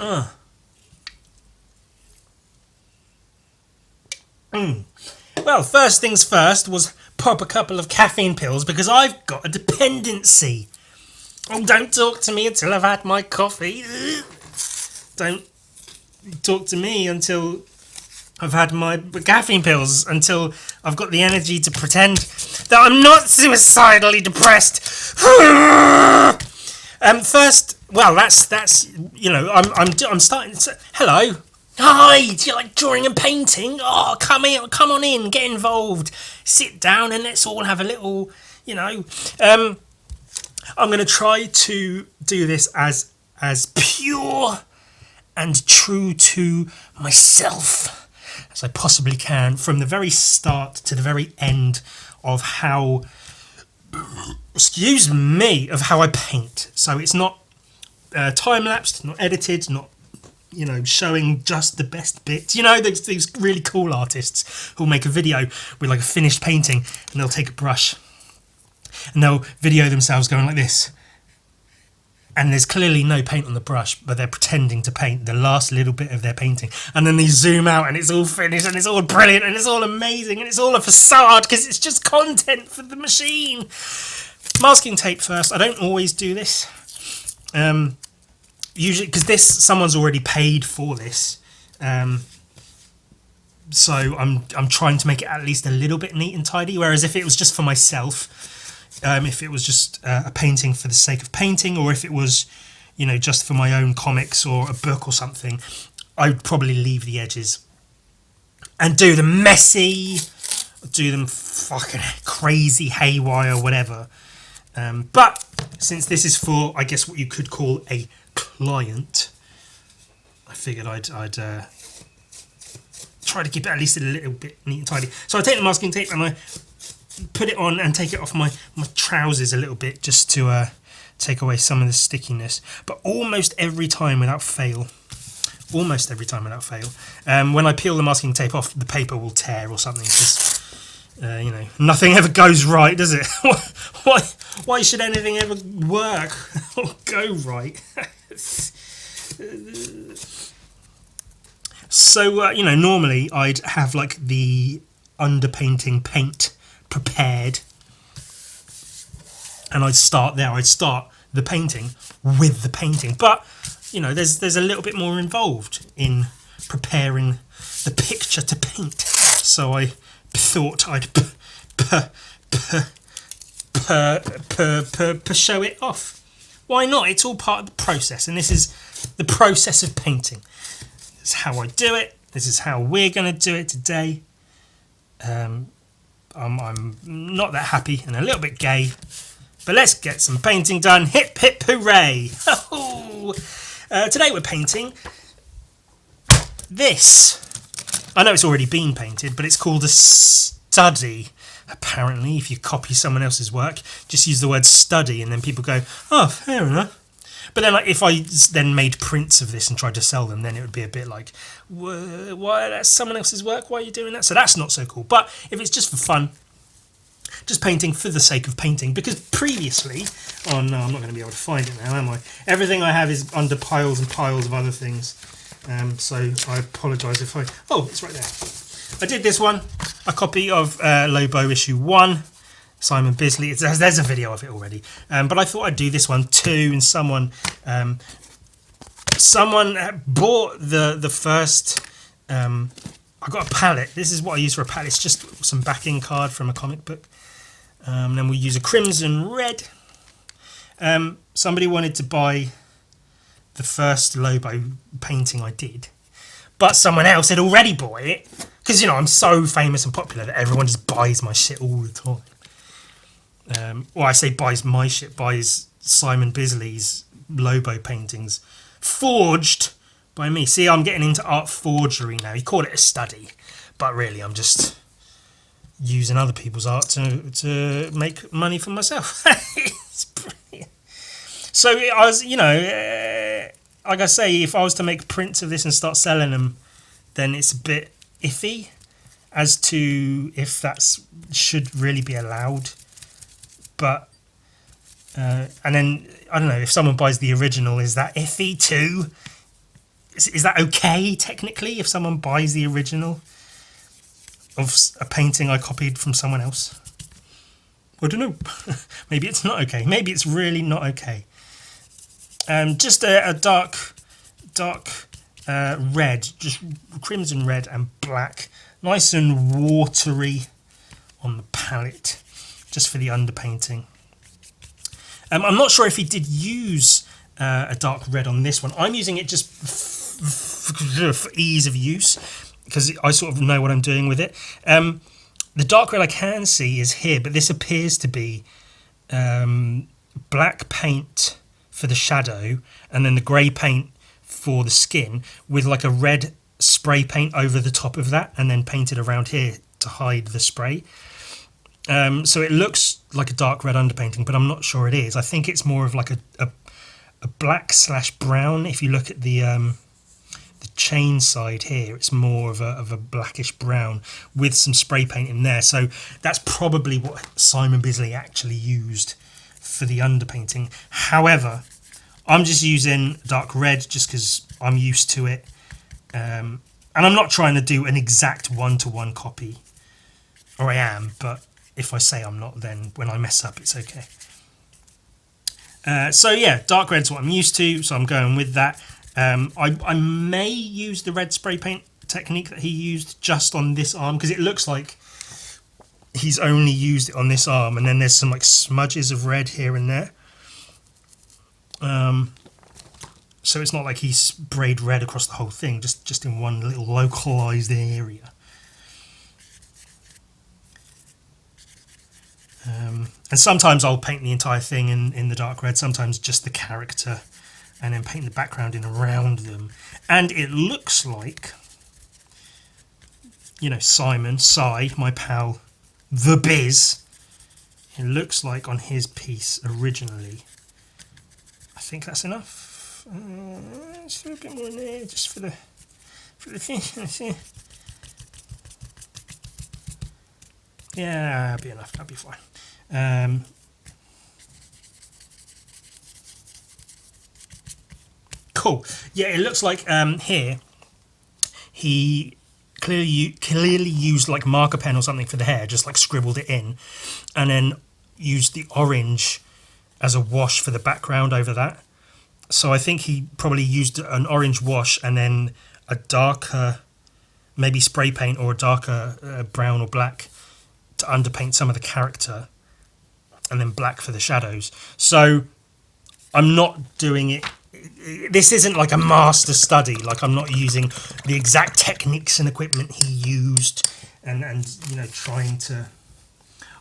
Well, first things first was pop a couple of caffeine pills because I've got a dependency. Oh, don't talk to me until I've had my coffee. Don't talk to me until I've had my caffeine pills, until I've got the energy to pretend that I'm not suicidally depressed. First, well, that's I'm starting. Hello. Hi, do you like drawing and painting? Oh, come on in, get involved. Sit down and let's all have a little, I'm going to try to do this as pure and true to myself as I possibly can, from the very start to the very end of how, of how I paint. So it's not time-lapsed, not edited, not showing just the best bits. These really cool artists who'll make a video with like a finished painting and they'll take a brush and they'll video themselves going like this. And there's clearly no paint on the brush, but they're pretending to paint the last little bit of their painting. And then they zoom out and it's all finished and it's all brilliant and it's all amazing and it's all a facade because it's just content for the machine. Masking tape first. I don't always do this. Usually, because someone's already paid for this, so I'm trying to make it at least a little bit neat and tidy. Whereas if it was just for myself, if it was just a painting for the sake of painting, or if it was, just for my own comics or a book or something, I'd probably leave the edges and do them messy, do them fucking crazy, haywire, whatever. But since this is for, I guess, what you could call a client, I figured I'd try to keep it at least a little bit neat and tidy. So I take the masking tape and I put it on and take it off my trousers a little bit just to take away some of the stickiness. But almost every time without fail, when I peel the masking tape off, the paper will tear or something, because nothing ever goes right, does it? Why should anything ever work or go right? So, normally I'd have like the underpainting paint prepared and I'd start there. I'd start the painting with the painting. But, there's a little bit more involved in preparing the picture to paint. So I thought I'd show it off. Why not? It's all part of the process, and this is the process of painting. This is how I do it. This is how we're going to do it today. I'm not that happy and a little bit gay, but let's get some painting done. Hip hip hooray! Today we're painting this. I know it's already been painted, but it's called a study. Apparently, if you copy someone else's work, just use the word study and then people go, oh, fair enough. But then if I then made prints of this and tried to sell them, then it would be a bit like, why, that's someone else's work, why are you doing that? So that's not so cool. But if it's just for fun, just painting for the sake of painting, because previously, oh no, I'm not going to be able to find it now, am I? Everything I have is under piles and piles of other things. So I apologise if oh, it's right there. I did this one, a copy of Lobo issue 1, Simon Bisley. There's a video of it already, but I thought I'd do this one too. And someone bought the first. I got a palette. This is what I use for a palette. It's just some backing card from a comic book. Then we use a crimson red. Somebody wanted to buy the first Lobo painting I did, but someone else had already bought it. Because, I'm so famous and popular that everyone just buys my shit all the time. Well, I say buys my shit, buys Simon Bisley's Lobo paintings. Forged by me. See, I'm getting into art forgery now. You call it a study. But really, I'm just using other people's art to make money for myself. It's brilliant. So, I was, like I say, if I was to make prints of this and start selling them, then it's a bit iffy as to if that should really be allowed. But and then I don't know, if someone buys the original, is that iffy too? is that okay technically if someone buys the original of a painting I copied from someone else? I don't know. Maybe it's not okay. Maybe it's really not okay. Just a dark red, just crimson red and black, nice and watery on the palette, just for the underpainting. I'm not sure if he did use a dark red on this one. I'm using it just for ease of use, because I sort of know what I'm doing with it. The dark red I can see is here, but this appears to be black paint for the shadow and then the grey paint for the skin, with like a red spray paint over the top of that and then painted around here to hide the spray. So it looks like a dark red underpainting, but I'm not sure it is. I think it's more of like a black / brown. If you look at the chain side here, it's more of a blackish brown with some spray paint in there. So that's probably what Simon Bisley actually used for the underpainting. However, I'm just using dark red just because I'm used to it, and I'm not trying to do an exact one-to-one copy, or I am, but if I say I'm not, then when I mess up it's okay. So yeah, dark red's what I'm used to, so I'm going with that. I may use the red spray paint technique that he used just on this arm, because it looks like he's only used it on this arm, and then there's some like smudges of red here and there. So it's not like he sprayed red across the whole thing, just in one little localized area. And sometimes I'll paint the entire thing in the dark red, sometimes just the character, and then paint the background in around them. And it looks like, you know, Si, my pal, the Biz, it looks like on his piece originally, I think that's enough. Let's throw a bit more in there, just for the thing. Yeah, that'll be enough, that'll be fine. Cool. Yeah, it looks like here he clearly used like marker pen or something for the hair, just like scribbled it in, and then used the orange as a wash for the background over that. So I think he probably used an orange wash and then a darker, maybe spray paint or a darker brown or black to underpaint some of the character, and then black for the shadows. So I'm not doing it. This isn't like a master study. Like, I'm not using the exact techniques and equipment he used, and you know, trying to.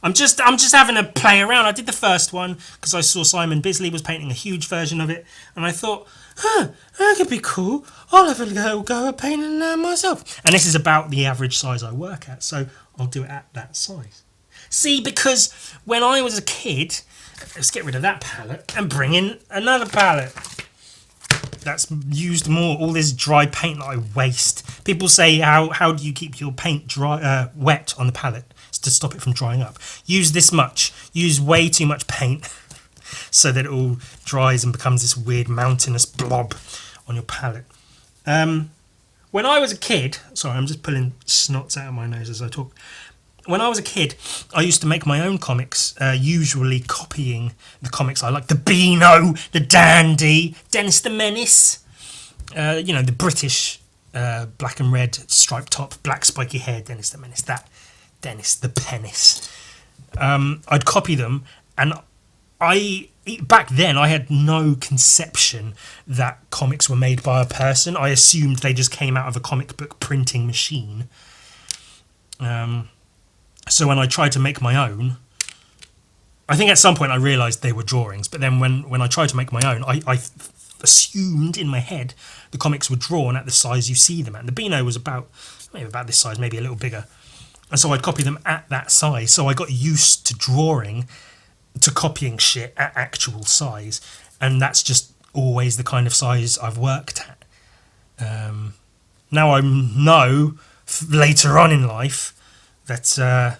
I'm just having a play around. I did the first one because I saw Simon Bisley was painting a huge version of it, and I thought, that could be cool. I'll have a go at painting that myself. And this is about the average size I work at, so I'll do it at that size. See, because when I was a kid, let's get rid of that palette and bring in another palette that's used more. All this dry paint that I waste. People say, how do you keep your paint dry, wet on the palette to stop it from drying up? Use this much. Use way too much paint so that it all dries and becomes this weird mountainous blob on your palette. When I was a kid, sorry, I'm just pulling snots out of my nose as I talk. When I was a kid, I used to make my own comics, usually copying the comics I like. The Beano, the Dandy, Dennis the Menace, you know, the British black and red striped top, black spiky hair, Dennis the Menace, that Dennis the Penis. I'd copy them, and back then I had no conception that comics were made by a person. I assumed they just came out of a comic book printing machine. So when I tried to make my own, I think at some point I realised they were drawings, but then when I tried to make my own, I assumed in my head the comics were drawn at the size you see them at. And the Beano was maybe about this size, maybe a little bigger. And so I'd copy them at that size. So I got used to copying shit at actual size. And that's just always the kind of size I've worked at. Now I know later on in life that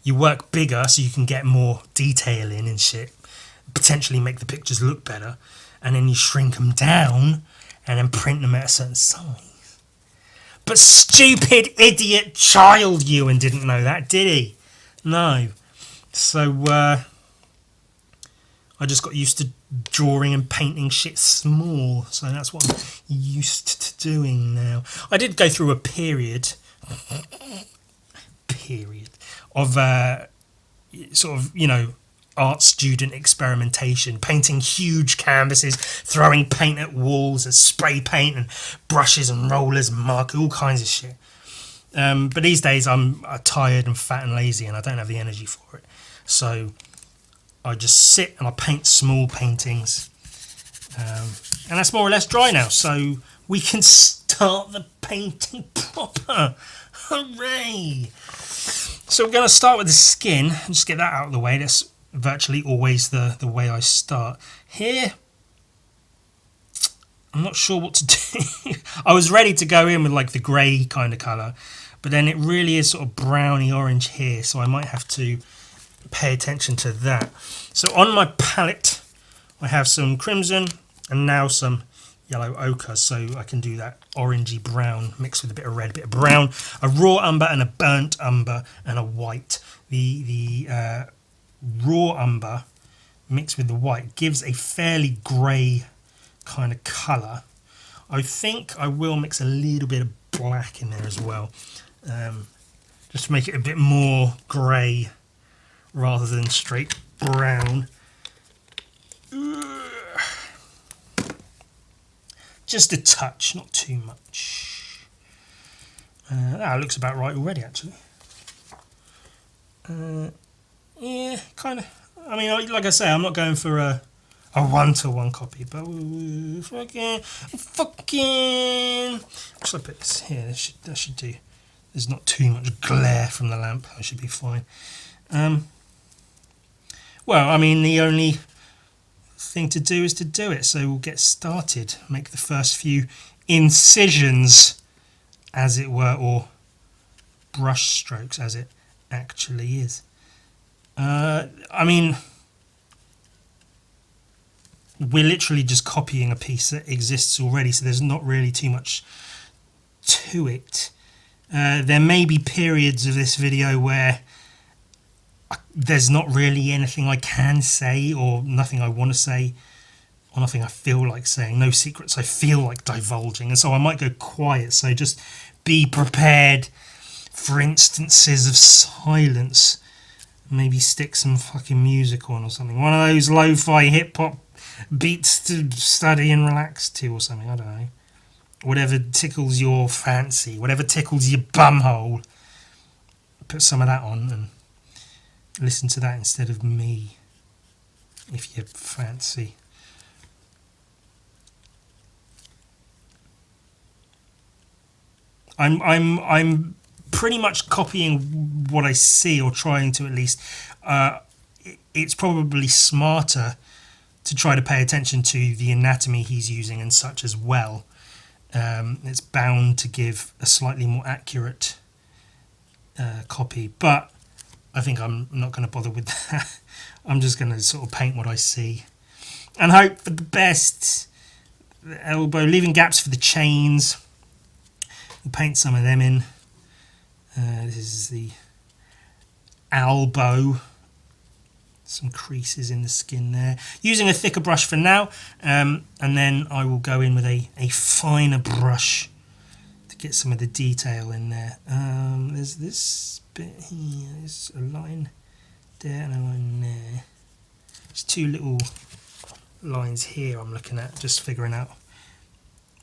you work bigger so you can get more detail in and shit, potentially make the pictures look better, and then you shrink them down and then print them at a certain size. But stupid idiot child Ewan didn't know that, did he? No. So I just got used to drawing and painting shit small, so that's what I'm used to doing now. I did go through a period of sort of, you know, art student experimentation, painting huge canvases, throwing paint at walls and spray paint and brushes and rollers and marker, all kinds of shit. But these days I'm tired and fat and lazy and I don't have the energy for it. So I just sit and I paint small paintings. And that's more or less dry now. So we can start the painting proper. Hooray! So we're going to start with the skin. Just get that out of the way. That's virtually always the way I start. Here, I'm not sure what to do. I was ready to go in with like the grey kind of colour, but then it really is sort of browny orange here, so I might have to pay attention to that. So on my palette, I have some crimson and now some yellow ochre, so I can do that orangey brown mixed with a bit of red, a bit of brown, a raw umber and a burnt umber and a white. The raw umber mixed with the white gives a fairly grey kind of colour. I think I will mix a little bit of black in there as well, just to make it a bit more grey rather than straight brown. Just a touch, not too much. That looks about right already, actually. Yeah, kind of. I mean, like I say, I'm not going for a one-to-one copy, but fucking. Should I put this here? That should do. There's not too much glare from the lamp. I should be fine. Well, I mean, the only thing to do is to do it, so we'll get started. Make the first few incisions, as it were, or brush strokes, as it actually is. I mean, we're literally just copying a piece that exists already, so there's not really too much to it. There may be periods of this video where there's not really anything I can say, or nothing I want to say, or nothing I feel like saying, no secrets I feel like divulging, and so I might go quiet, so just be prepared for instances of silence. Maybe stick some fucking music on or something, one of those lo-fi hip-hop beats to study and relax to or something, I don't know. Whatever tickles your fancy, whatever tickles your bumhole, put some of that on and listen to that instead of me, if you fancy. I'm pretty much copying what I see, or trying to at least. It's probably smarter to try to pay attention to the anatomy he's using and such as well. It's bound to give a slightly more accurate copy, but I think I'm not going to bother with that. I'm just going to sort of paint what I see and hope for the best. The elbow, leaving gaps for the chains. We'll paint some of them in. This is the elbow. Some creases in the skin there. Using a thicker brush for now, and then I will go in with a finer brush to get some of the detail in there. There's this bit here. There's a line there and a line there. There's two little lines here I'm looking at, just figuring out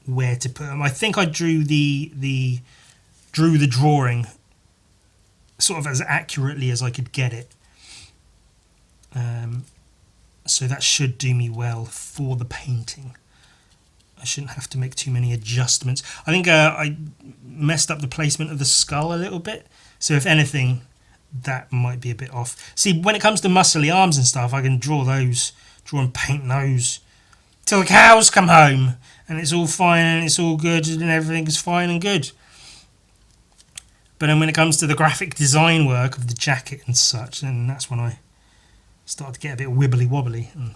where to put them. I think I drew the drawing sort of as accurately as I could get it. So that should do me well for the painting. I shouldn't have to make too many adjustments. I think I messed up the placement of the skull a little bit, so if anything, that might be a bit off. See, when it comes to muscly arms and stuff, I can draw and paint those till the cows come home, and it's all fine and it's all good and everything's fine and good. But then when it comes to the graphic design work of the jacket and such, then that's when I start to get a bit wibbly wobbly and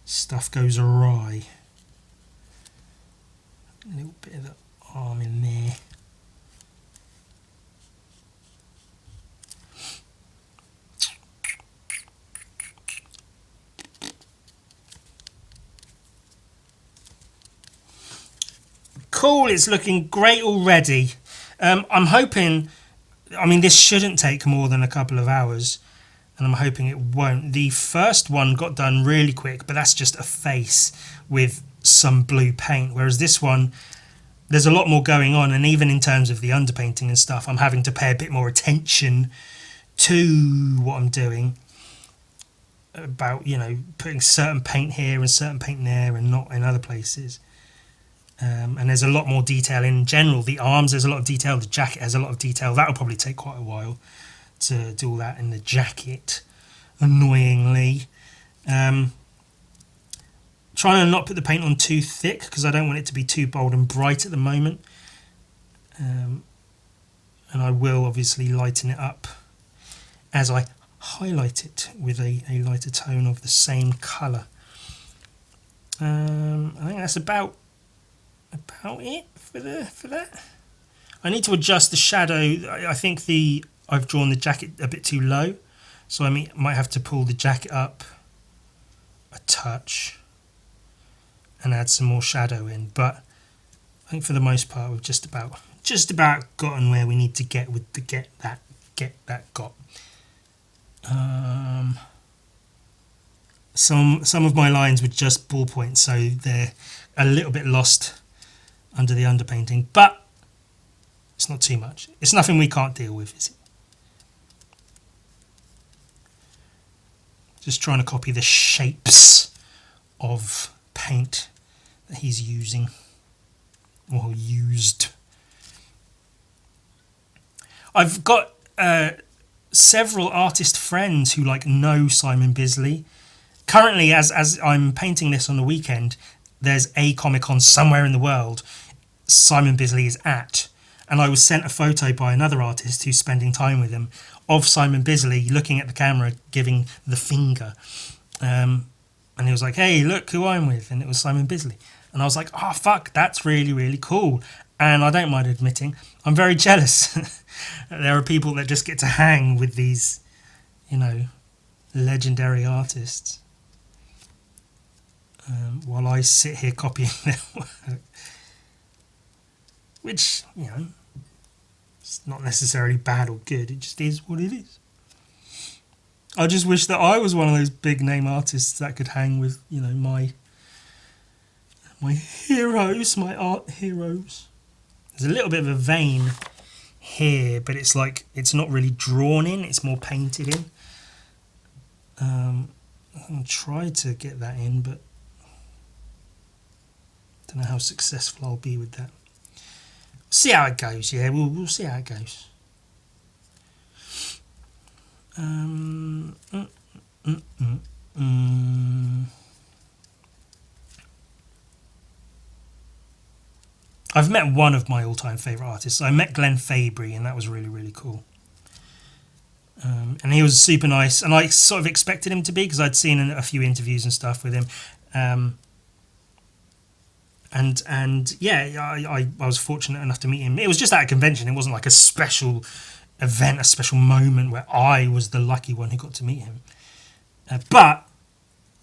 stuff goes awry. A little bit of the arm in there. Cool, it's looking great already. I'm hoping, I mean, this shouldn't take more than a couple of hours, and I'm hoping it won't. The first one got done really quick, but that's just a face with some blue paint, whereas this one, there's a lot more going on, and even in terms of the underpainting and stuff, I'm having to pay a bit more attention to what I'm doing, about, you know, putting certain paint here and certain paint there and not in other places. And there's a lot more detail in general. The arms, there's a lot of detail. The jacket has a lot of detail. That'll probably take quite a while to do all that in the jacket, annoyingly. Trying to not put the paint on too thick because I don't want it to be too bold and bright at the moment. And I will obviously lighten it up as I highlight it with a lighter tone of the same colour. I think that's about it for that. I need to adjust the shadow. I think I've drawn the jacket a bit too low, so I might have to pull the jacket up a touch and add some more shadow in. But I think for the most part we've just about gotten where we need to get with the get that got. Some of my lines were just ballpoint, so they're a little bit lost under the underpainting, but it's not too much. It's nothing we can't deal with, is it? Just trying to copy the shapes of paint that he's using or used. I've got several artist friends who know Simon Bisley. Currently, as I'm painting this on the weekend, there's a Comic-Con somewhere in the world Simon Bisley is at, and I was sent a photo by another artist who's spending time with him of Simon Bisley looking at the camera giving the finger, and he was like, hey, look who I'm with, and it was Simon Bisley, and I was like, oh fuck, that's really, really cool. And I don't mind admitting I'm very jealous. There are people that just get to hang with these, legendary artists, while I sit here copying their work. Which, it's not necessarily bad or good. It just is what it is. I just wish that I was one of those big name artists that could hang with, my heroes, my art heroes. There's a little bit of a vein here, but it's not really drawn in, it's more painted in. I'll try to get that in, but don't know how successful I'll be with that. See how it goes, yeah, we'll see how it goes. I've met one of my all-time favourite artists. I met Glenn Fabry, and that was really, really cool. And he was super nice, and I sort of expected him to be because I'd seen a few interviews and stuff with him. And yeah, I was fortunate enough to meet him. It was just at a convention. It wasn't like a special event, a special moment where I was the lucky one who got to meet him. But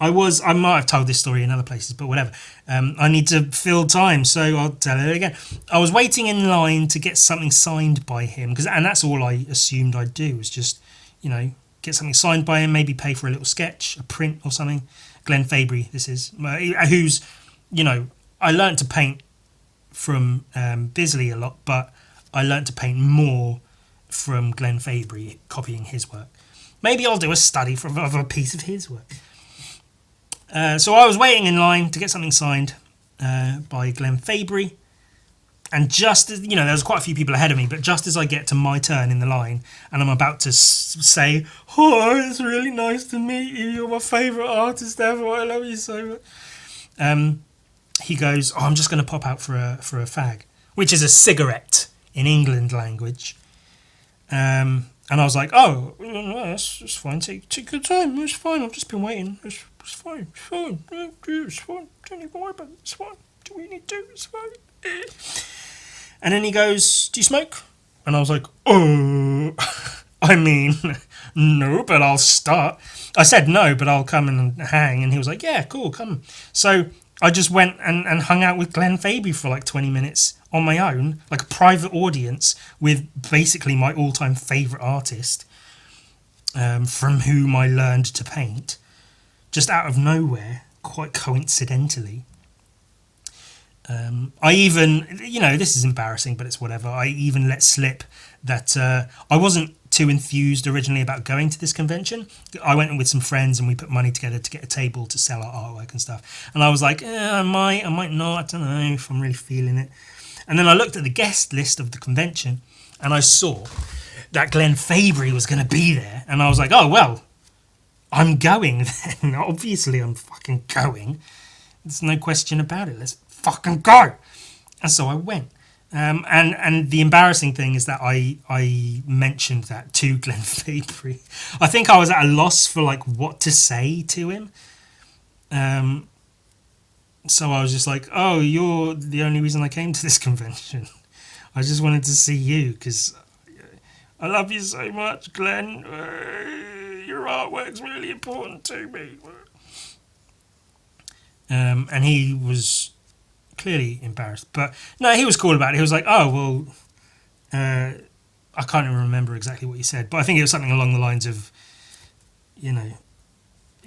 I might have told this story in other places, but whatever. I need to fill time, so I'll tell it again. I was waiting in line to get something signed by him, and that's all I assumed I'd do, was just, get something signed by him, maybe pay for a little sketch, a print or something. Glenn Fabry, this is, who's, I learnt to paint from Bisley a lot, but I learnt to paint more from Glenn Fabry, copying his work. Maybe I'll do a study of a piece of his work. So I was waiting in line to get something signed by Glenn Fabry, and just as, there was quite a few people ahead of me, but just as I get to my turn in the line and I'm about to say, oh, it's really nice to meet you, you're my favourite artist ever, I love you so much, he goes, oh, I'm just going to pop out for a fag, which is a cigarette in England language. And I was like, oh, no, that's fine, take good time, it's fine, I've just been waiting, it's fine, don't even worry about it, it's fine, do really do smoke. And then he goes, do you smoke? And I was like, oh, I mean, no, but I'll start. I said no, but I'll come and hang. And he was like, yeah, cool, come. So I just went and hung out with Glenn Fabry for like 20 minutes on my own, like a private audience with basically my all-time favourite artist, from whom I learned to paint, just out of nowhere, quite coincidentally. I even, this is embarrassing, but it's whatever. I even let slip that I wasn't too enthused originally about going to this convention. I went in with some friends and we put money together to get a table to sell our artwork and stuff. And I was like, I might not, I don't know if I'm really feeling it. And then I looked at the guest list of the convention and I saw that Glenn Fabry was going to be there. And I was like, oh, well, I'm going then. Obviously I'm fucking going. There's no question about it. Let's fucking go. And so I went. And the embarrassing thing is that I mentioned that to Glenn Fabry. I think I was at a loss for like what to say to him. So I was just like, oh, you're the only reason I came to this convention. I just wanted to see you because I love you so much, Glenn. Your artwork's really important to me. And he was clearly embarrassed, but no, he was cool about it. He was like, oh, well, I can't even remember exactly what he said, but I think it was something along the lines of,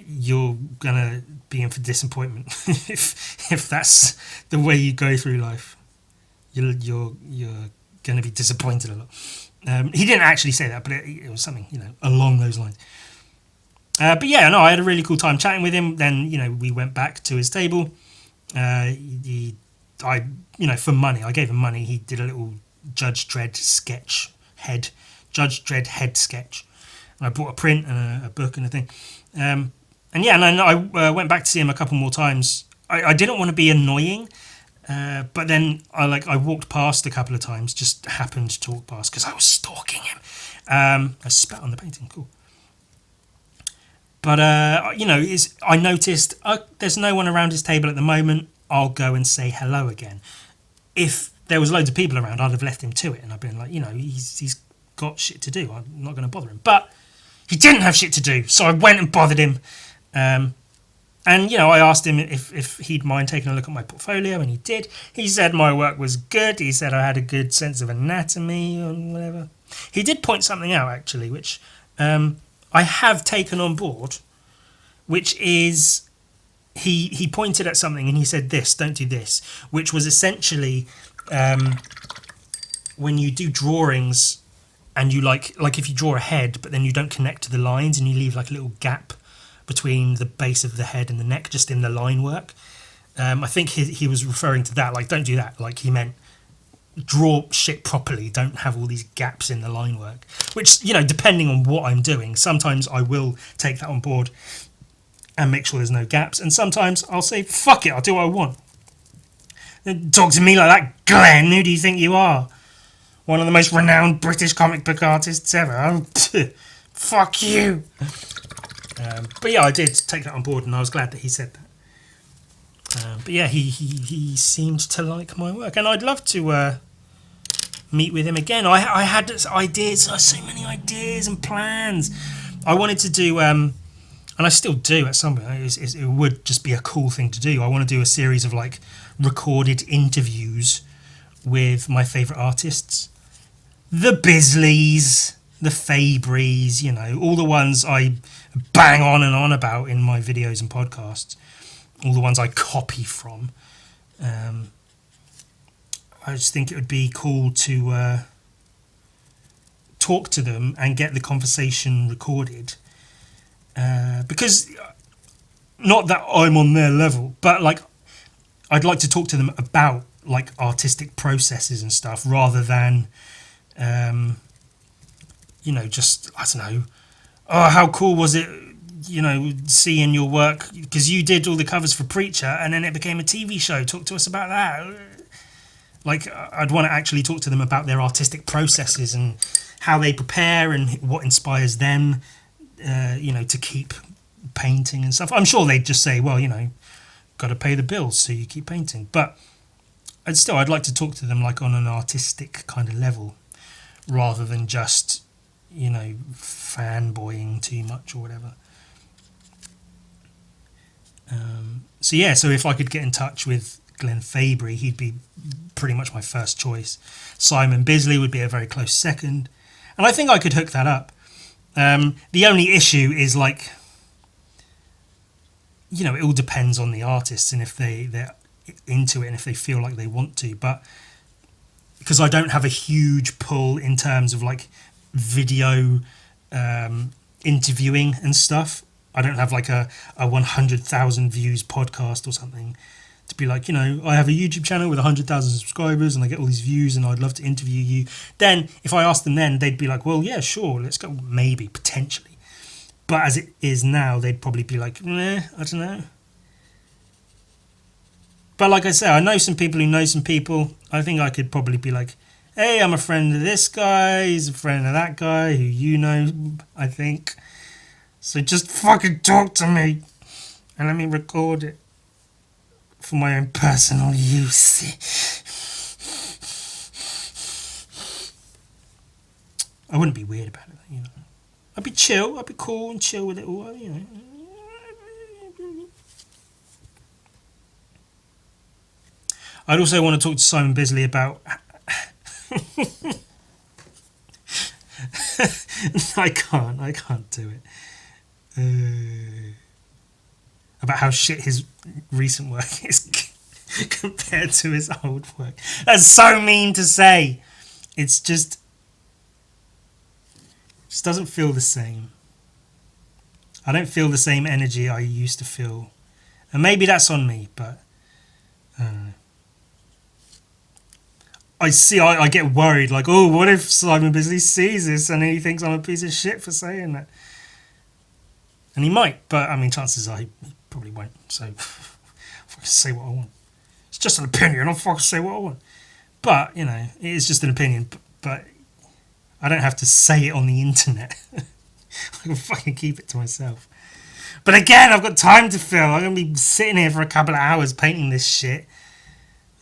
you're gonna be in for disappointment if that's the way you go through life. You're gonna be disappointed a lot. He didn't actually say that, but it was something along those lines. But yeah, no, I had a really cool time chatting with him. Then we went back to his table. For money, I gave him money. He did a little Judge Dredd head sketch. And I bought a print and a book and a thing. I went back to see him a couple more times. I didn't want to be annoying, but then I walked past a couple of times, just happened to walk past because I was stalking him. I spat on the painting, cool. But, I noticed there's no one around his table at the moment. I'll go and say hello again. If there was loads of people around, I'd have left him to it. And I've been like, he's got shit to do. I'm not going to bother him. But he didn't have shit to do. So I went and bothered him. I asked him if he'd mind taking a look at my portfolio. And he did. He said my work was good. He said I had a good sense of anatomy or whatever. He did point something out, actually, which I have taken on board, which is he pointed at something and he said this, don't do this, which was essentially when you do drawings and you like if you draw a head but then you don't connect to the lines and you leave like a little gap between the base of the head and the neck just in the line work. I think he was referring to that, like don't do that, like he meant draw shit properly, don't have all these gaps in the line work, which depending on what I'm doing, sometimes I will take that on board and make sure there's no gaps, and sometimes I'll say fuck it, I'll do what I want. Don't talk to me like that, Glenn. Who do you think you are? One of the most renowned British comic book artists ever. Fuck you. But yeah, I did take that on board and I was glad that he said that. But yeah, he seemed to like my work, and I'd love to meet with him again. I had ideas, so many ideas and plans. I wanted to do, and I still do at some point. It would just be a cool thing to do. I want to do a series of like recorded interviews with my favourite artists, the Bisleys, the Fabrys, all the ones I bang on and on about in my videos and podcasts. All the ones I copy from. I just think it would be cool to talk to them and get the conversation recorded. Because, not that I'm on their level, but like, I'd like to talk to them about like artistic processes and stuff rather than, just, I don't know, oh, how cool was it, seeing your work, because you did all the covers for Preacher and then it became a TV show. Talk to us about that. Like, I'd want to actually talk to them about their artistic processes and how they prepare and what inspires them, to keep painting and stuff. I'm sure they'd just say, well, got to pay the bills, so you keep painting. But And still, I'd like to talk to them like on an artistic kind of level, rather than just, fanboying too much or whatever. So if I could get in touch with Glenn Fabry, he'd be pretty much my first choice. Simon Bisley would be a very close second, and I think I could hook that up. The only issue is it all depends on the artists and if they're into it and if they feel like they want to. But because I don't have a huge pull in terms of video interviewing and stuff, I don't have a 100,000 views podcast or something to be I have a YouTube channel with 100,000 subscribers and I get all these views and I'd love to interview you. Then if I asked them then, they'd be well, yeah, sure, let's go, maybe, potentially. But as it is now, they'd probably be I don't know. But like I say, I know some people who know some people. I think I could probably be hey, I'm a friend of this guy, he's a friend of that guy who I think. So just fucking talk to me and let me record it for my own personal use. I wouldn't be weird about it, I'd be chill, I'd be cool and chill with it all, I'd also want to talk to Simon Bisley about... I can't do it. About how shit his recent work is compared to his old work. That's so mean to say. It just doesn't feel the same. I don't feel the same energy I used to feel. And maybe that's on me, but I don't know. I get worried, what if Simon Bisley sees this and he thinks I'm a piece of shit for saying that? And he might, but chances are he probably won't. So, I can say what I want. It's just an opinion. I'll fucking say what I want. But it is just an opinion. But I don't have to say it on the internet. I can fucking keep it to myself. But again, I've got time to fill. I'm gonna be sitting here for a couple of hours painting this shit.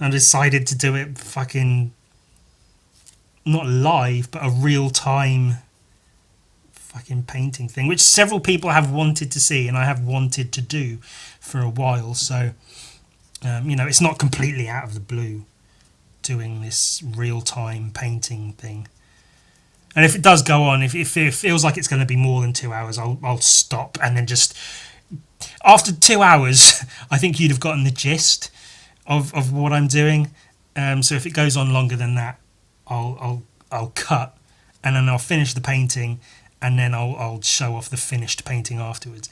I decided to do it fucking not live, but a real time fucking painting thing, which several people have wanted to see and I have wanted to do for a while. So it's not completely out of the blue doing this real time painting thing. And if it does go on, if it feels like it's going to be more than 2 hours, I'll stop and then just after 2 hours I think you'd have gotten the gist of what I'm doing. So if it goes on longer than that, I'll cut and then I'll finish the painting and then I'll show off the finished painting afterwards.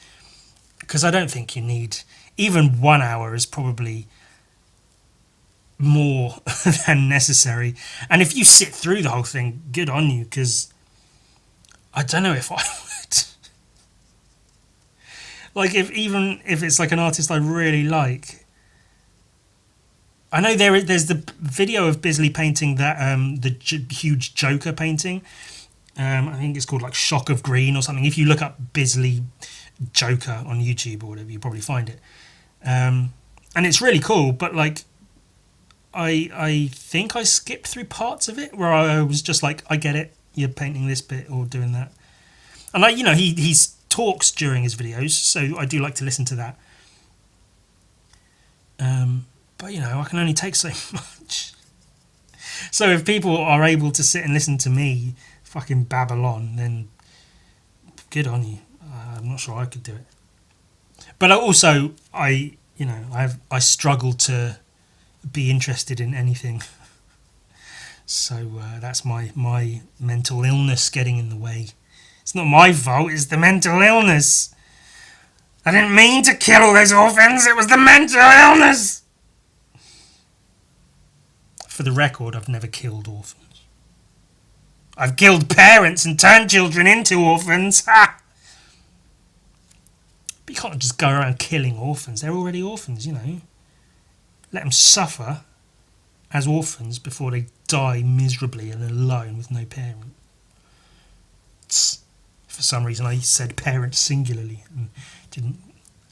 Because I don't think you need... Even 1 hour is probably more than necessary. And if you sit through the whole thing, good on you, because I don't know if I would. If it's an artist I really like... I know there's the video of Bisley painting that huge Joker painting. I think it's called Shock of Green or something. If you look up Bisley Joker on YouTube or whatever, you probably find it. And it's really cool, but I think I skipped through parts of it where I was just I get it, you're painting this bit or doing that. And he talks during his videos, so I do like to listen to that. But I can only take so much. So if people are able to sit and listen to me fucking babble on, then good on you. I'm not sure I could do it. But also, I struggle to be interested in anything. So that's my mental illness getting in the way. It's not my fault, it's the mental illness. I didn't mean to kill all those orphans, it was the mental illness. For the record, I've never killed orphans. I've killed parents and turned children into orphans. Ha! But you can't just go around killing orphans. They're already orphans, Let them suffer as orphans before they die miserably and alone with no parent. For some reason, I said parent singularly and didn't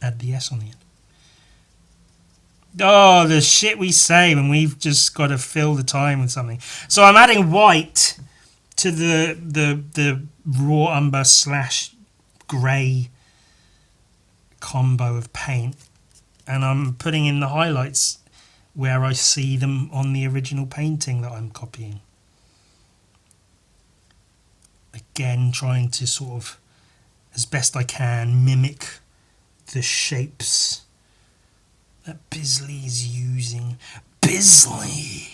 add the S on the end. Oh, the shit we say when we've just got to fill the time with something. So I'm adding white to the raw umber slash grey combo of paint, and I'm putting in the highlights where I see them on the original painting that I'm copying. Again, trying to sort of, as best I can, mimic the shapes that Bisley's using. Bisley!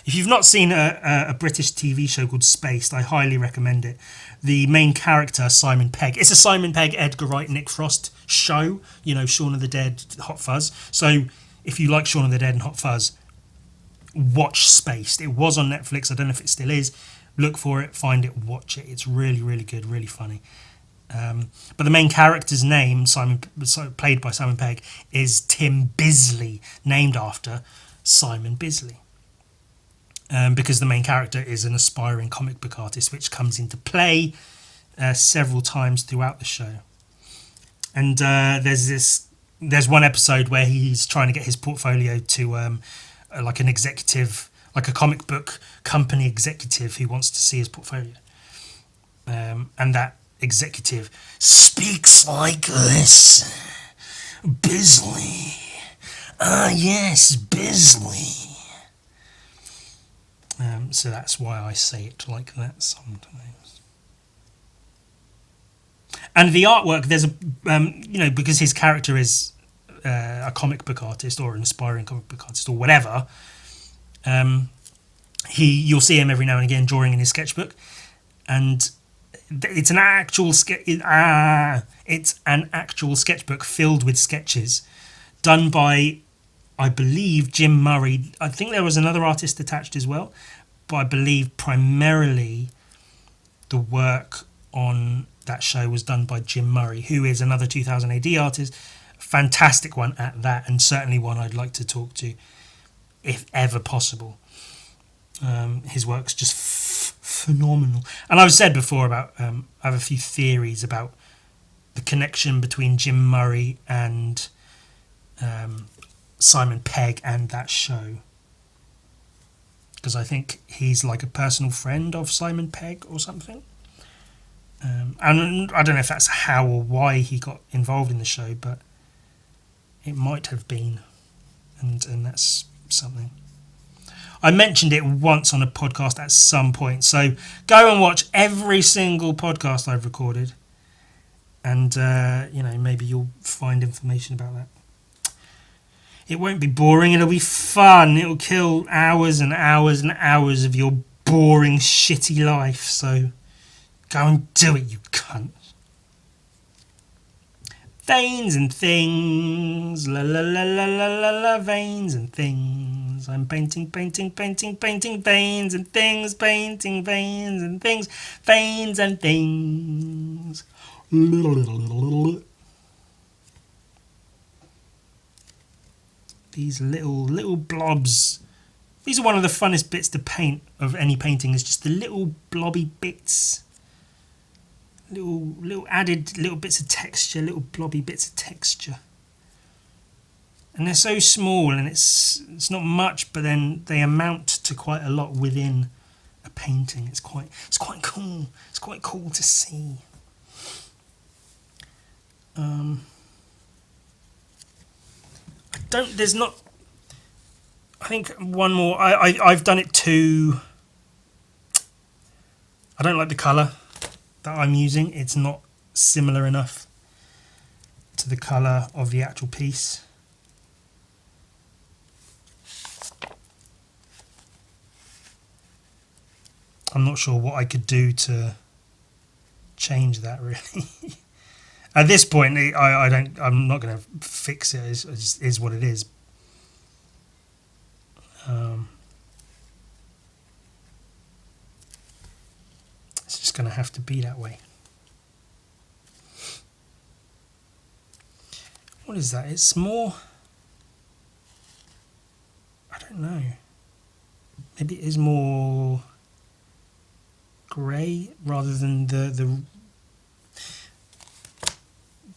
If you've not seen a British TV show called Spaced, I highly recommend it. The main character, Simon Pegg. It's a Simon Pegg, Edgar Wright, Nick Frost show. You know, Shaun of the Dead, Hot Fuzz. So if you like Shaun of the Dead and Hot Fuzz, watch Spaced. It was on Netflix. I don't know if it still is. Look for it, find it, watch it. It's really, really good, really funny. But the main character's name, played by Simon Pegg, is Tim Bisley, named after Simon Bisley. Because the main character is an aspiring comic book artist, which comes into play several times throughout the show. And there's one episode where he's trying to get his portfolio to like an executive, like a comic book company executive who wants to see his portfolio. And that executive speaks like this. Bisley. Ah, yes, Bisley. So that's why I say it like that sometimes. And the artwork, there's a, because his character is a comic book artist or an aspiring comic book artist or whatever, you'll see him every now and again drawing in his sketchbook, and it's an actual sketchbook filled with sketches done by, I believe, Jim Murray. I think there was another artist attached as well, but I believe primarily the work on that show was done by Jim Murray, who is another 2000 AD artist, fantastic one at that, and certainly one I'd like to talk to if ever possible. His work's just phenomenal. And I've said before about I have a few theories about the connection between Jim Murray and Simon Pegg and that show, because I think he's like a personal friend of Simon Pegg or something. And I don't know if that's how or why he got involved in the show, but it might have been, and that's something. I mentioned it once on a podcast at some point, so go and watch every single podcast I've recorded, and maybe you'll find information about that. It won't be boring, it'll be fun. It'll kill hours and hours and hours of your boring, shitty life, so go and do it, you cunt. Veins and things, la la la la la la la, veins and things. I'm painting, veins and things, painting veins and things, veins and things. These little blobs. These are one of the funnest bits to paint of any painting, is just the little blobby bits. Little added little bits of texture, little blobby bits of texture. And they're so small, and it's not much, but then they amount to quite a lot within a painting. It's quite cool. It's quite cool to see. I think one more. I've done it too. I don't like the colour that I'm using. It's not similar enough to the colour of the actual piece. I'm not sure what I could do to change that, really. At this point, I'm not going to fix it. It just is what it is. It's just going to have to be that way. What is that? It's more... I don't know. Maybe it is more grey rather than the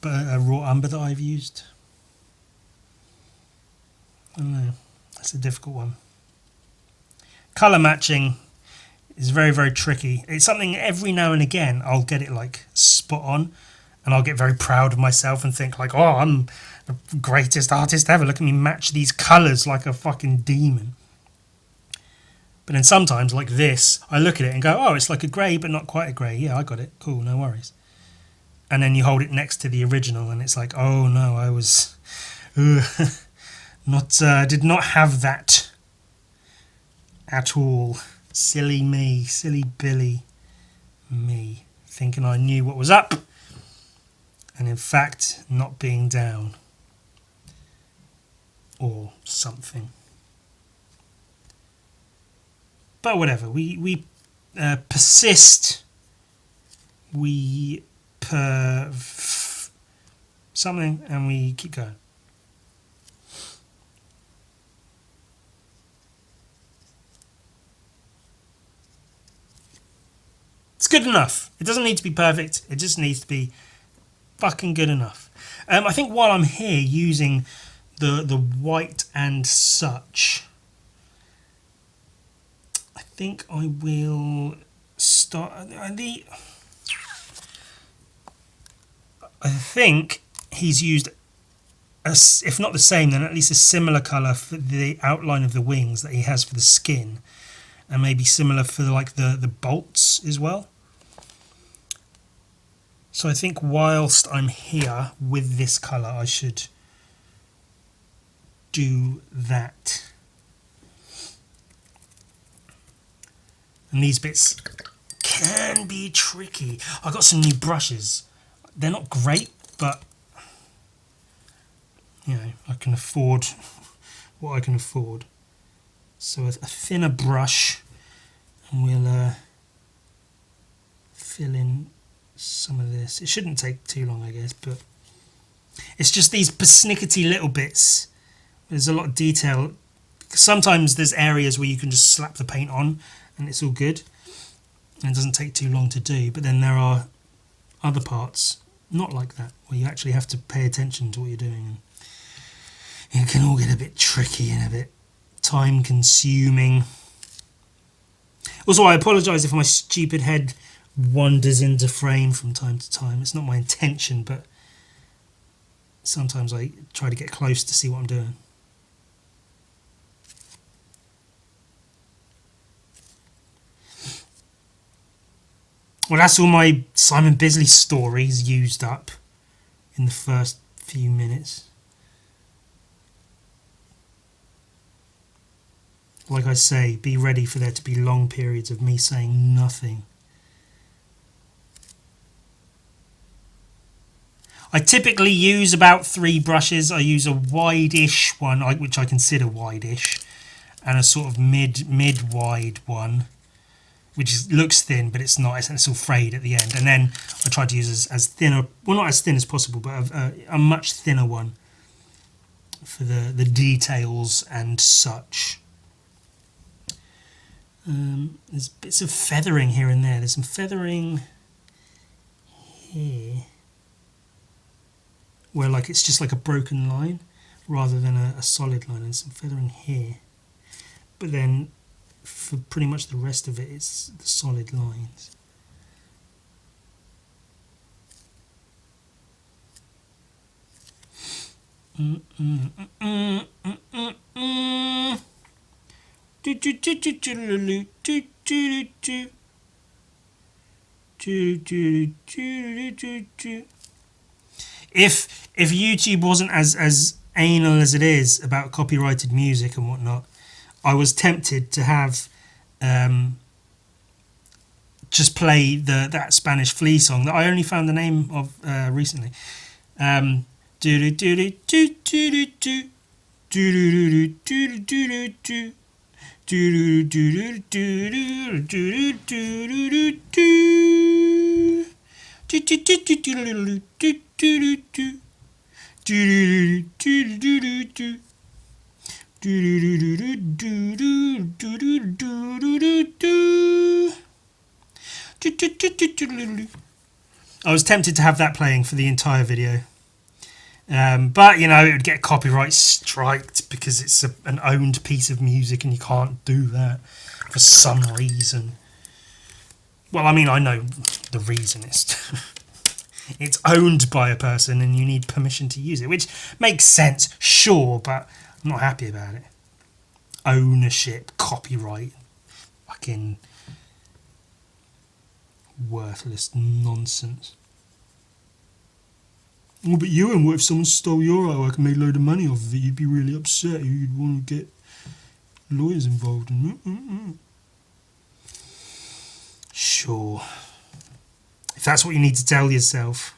raw umber that I've used. I don't know. That's a difficult one. Colour matching is very, very tricky. It's something every now and again I'll get it like spot on, and I'll get very proud of myself and think like, oh, I'm the greatest artist ever. Look at me match these colours like a fucking demon. But then sometimes, like this, I look at it and go, oh, it's like a grey, but not quite a grey. Yeah, I got it. Cool, no worries. And then you hold it next to the original, and it's like, oh no, I was did not have that at all. Silly me, silly Billy me, thinking I knew what was up, and in fact not being down or something. But whatever, we persist, we something, and we keep going. It's good enough. It doesn't need to be perfect. It just needs to be fucking good enough. I think while I'm here using the white and such, I think I will start. I think he's used, if not the same, then at least a similar colour for the outline of the wings that he has for the skin, and maybe similar for like the bolts as well. So I think whilst I'm here with this colour, I should do that. And these bits can be tricky. I got some new brushes. They're not great, but you know, I can afford what I can afford. So a thinner brush, and we'll fill in some of this. It shouldn't take too long, I guess, but it's just these persnickety little bits. There's a lot of detail. Sometimes there's areas where you can just slap the paint on and it's all good, and it doesn't take too long to do. But then there are other parts not like that, where you actually have to pay attention to what you're doing. And it can all get a bit tricky and a bit time consuming. Also, I apologise if my stupid head wanders into frame from time to time. It's not my intention, but sometimes I try to get close to see what I'm doing. Well, that's all my Simon Bisley stories used up in the first few minutes. Like I say, be ready for there to be long periods of me saying nothing. I typically use about 3 brushes. I use a wide-ish one, which I consider wide-ish, and a sort of mid-wide one, which looks thin, but it's not. It's all frayed at the end. And then I try to use as thin, well, not as thin as possible, but a much thinner one for the details and such. There's bits of feathering here and there. There's some feathering here, where like it's just like a broken line rather than a solid line, and some feathering here. But then for pretty much the rest of it, it's the solid lines. If YouTube wasn't as anal as it is about copyrighted music and whatnot, I was tempted to have just play that Spanish flea song that I only found the name of recently. I was tempted to have that playing for the entire video, But you know, it would get copyright striked because it's an owned piece of music, and you can't do that for some reason. Well, I mean, I know the reason is it's owned by a person, and you need permission to use it, which makes sense, sure, but I'm not happy about it. Ownership, copyright, fucking worthless nonsense. Oh, but Ewan, what if someone stole your artwork and made a load of money off of it? You'd be really upset. You'd want to get lawyers involved. Sure. If that's what you need to tell yourself.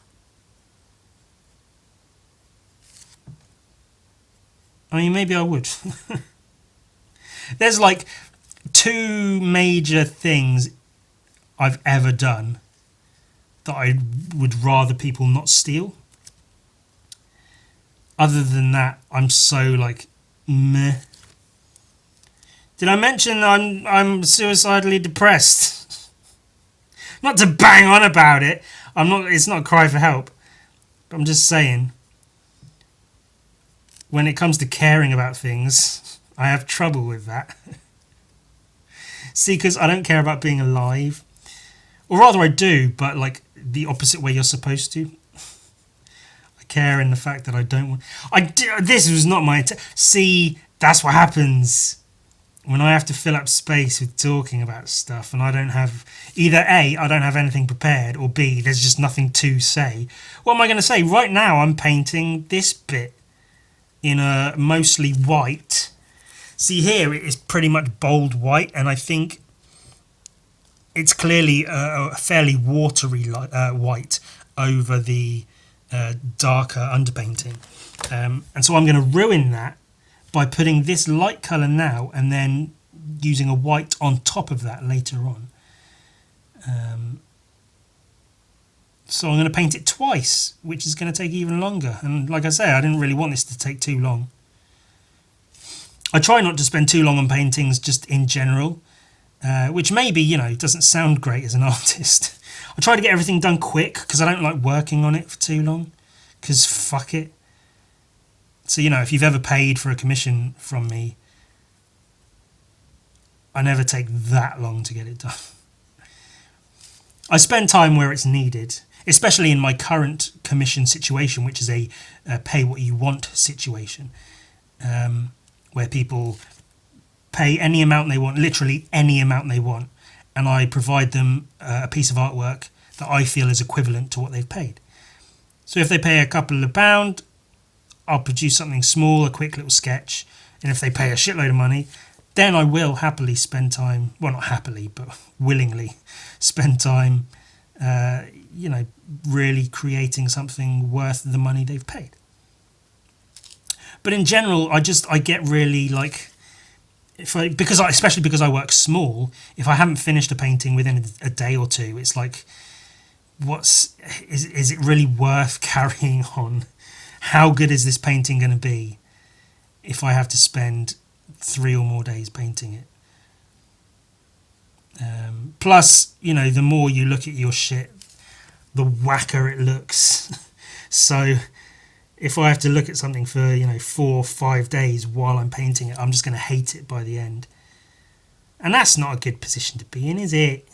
I mean, maybe I would. There's like 2 major things I've ever done that I would rather people not steal. Other than that, I'm so like meh. Did I mention I'm suicidally depressed? Not to bang on about it. I'm not. It's not a cry for help. I'm just saying. When it comes to caring about things, I have trouble with that. See, because I don't care about being alive, or rather, I do, but like the opposite way you're supposed to. Care in the fact that I don't want. This was not my. See, that's what happens when I have to fill up space with talking about stuff, and I don't have either A, I don't have anything prepared, or B, there's just nothing to say. What am I going to say? Right now, I'm painting this bit in a mostly white. See here, it is pretty much bold white, and I think it's clearly a fairly watery white over the darker underpainting, and so I'm going to ruin that by putting this light colour now and then using a white on top of that later on. So I'm going to paint it twice, which is going to take even longer, and like I say, I didn't really want this to take too long. I try not to spend too long on paintings just in general, which maybe, you know, doesn't sound great as an artist. I try to get everything done quick because I don't like working on it for too long, because fuck it. So, you know, if you've ever paid for a commission from me, I never take that long to get it done. I spend time where it's needed, especially in my current commission situation, which is a pay what you want situation, where people pay any amount they want, literally any amount they want, and I provide them a piece of artwork that I feel is equivalent to what they've paid. So if they pay a couple of £1, I'll produce something small, a quick little sketch, and if they pay a shitload of money, then I will happily spend time, well, not happily, but willingly spend time, you know, really creating something worth the money they've paid. But in general, I get really like, especially because I work small, if I haven't finished a painting within a day or two, it's like, is it really worth carrying on? How good is this painting going to be if I have to spend 3 or more days painting it? Plus, you know, the more you look at your shit, the whacker it looks. So if I have to look at something for, you know, 4 or 5 days while I'm painting it, I'm just going to hate it by the end. And that's not a good position to be in, is it?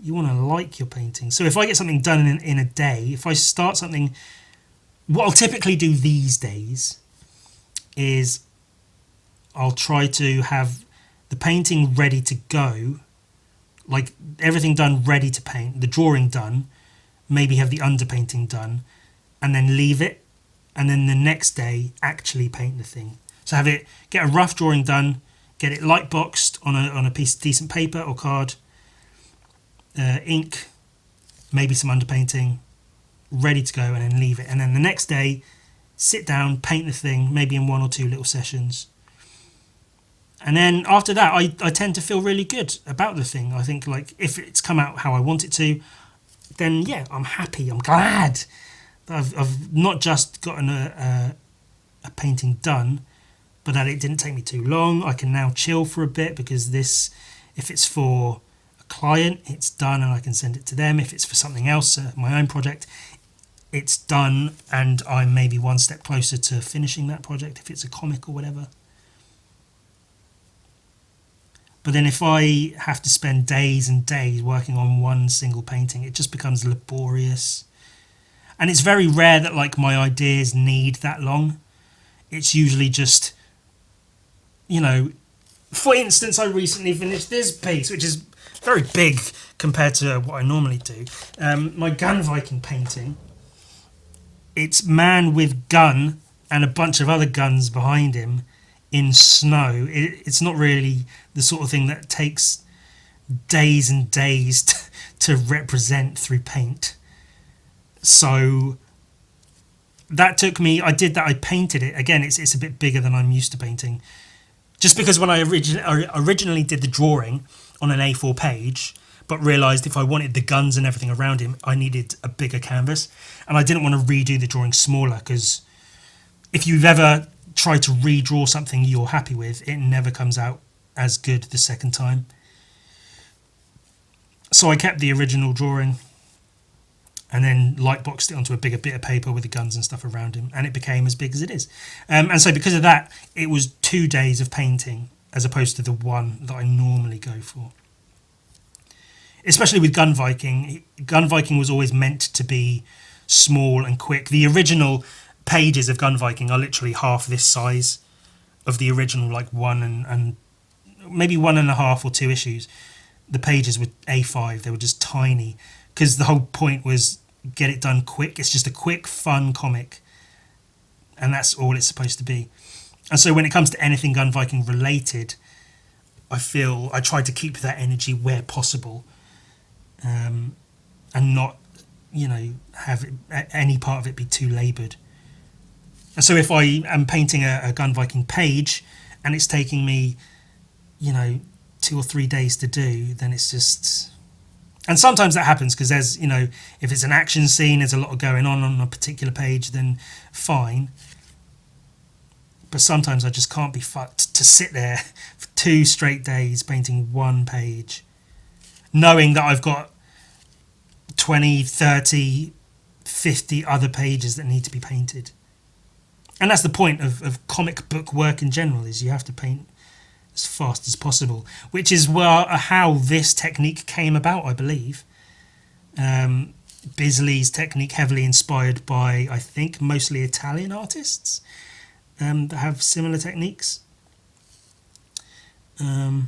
You want to like your painting. So if I get something done in a day, if I start something, what I'll typically do these days is I'll try to have the painting ready to go, like everything done, ready to paint, the drawing done, maybe have the underpainting done, and then leave it, and then the next day actually paint the thing. So have it, get a rough drawing done, get it light boxed on a piece of decent paper or card, ink, maybe some underpainting, ready to go, and then leave it. And then the next day, sit down, paint the thing, maybe in 1 or 2 little sessions. And then after that, I tend to feel really good about the thing. I think, like, if it's come out how I want it to, then yeah, I'm happy, I'm glad that I've not just gotten a painting done, but that it didn't take me too long. I can now chill for a bit, because this, if it's for a client, it's done and I can send it to them. If it's for something else, my own project, it's done and I'm maybe one step closer to finishing that project if it's a comic or whatever. But then if I have to spend days and days working on one single painting, it just becomes laborious. And it's very rare that like my ideas need that long. It's usually just, you know, for instance, I recently finished this piece, which is very big compared to what I normally do. My gun Viking painting. It's man with gun and a bunch of other guns behind him in snow. It's not really the sort of thing that takes days and days to represent through paint. So that took me, I painted it. Again, it's a bit bigger than I'm used to painting. Just because when I originally did the drawing on an A4 page, but realised if I wanted the guns and everything around him, I needed a bigger canvas. And I didn't want to redo the drawing smaller, because if you've ever tried to redraw something you're happy with, it never comes out as good the second time. So I kept the original drawing and then lightboxed it onto a bigger bit of paper with the guns and stuff around him, and it became as big as it is. And so because of that, it was 2 days of painting as opposed to the one that I normally go for. Especially with Gun Viking. Gun Viking was always meant to be small and quick. The original pages of Gun Viking are literally half this size of the original, like one and maybe 1.5 or 2 issues. The pages were A5, they were just tiny, because the whole point was get it done quick. It's just a quick, fun comic, and that's all it's supposed to be. And so when it comes to anything Gun Viking related, I feel I try to keep that energy where possible, and not, have any part of it be too laboured. And so if I am painting a Gun Viking page and it's taking me, 2 or 3 days to do, then it's just... And sometimes that happens because there's, if it's an action scene, there's a lot going on a particular page, then fine. But sometimes I just can't be fucked to sit there for 2 straight days painting one page, knowing that I've got 20, 30, 50 other pages that need to be painted. And that's the point of comic book work in general, is you have to paint as fast as possible, which is how this technique came about, I believe. Bisley's technique, heavily inspired by, I think, mostly Italian artists that have similar techniques. I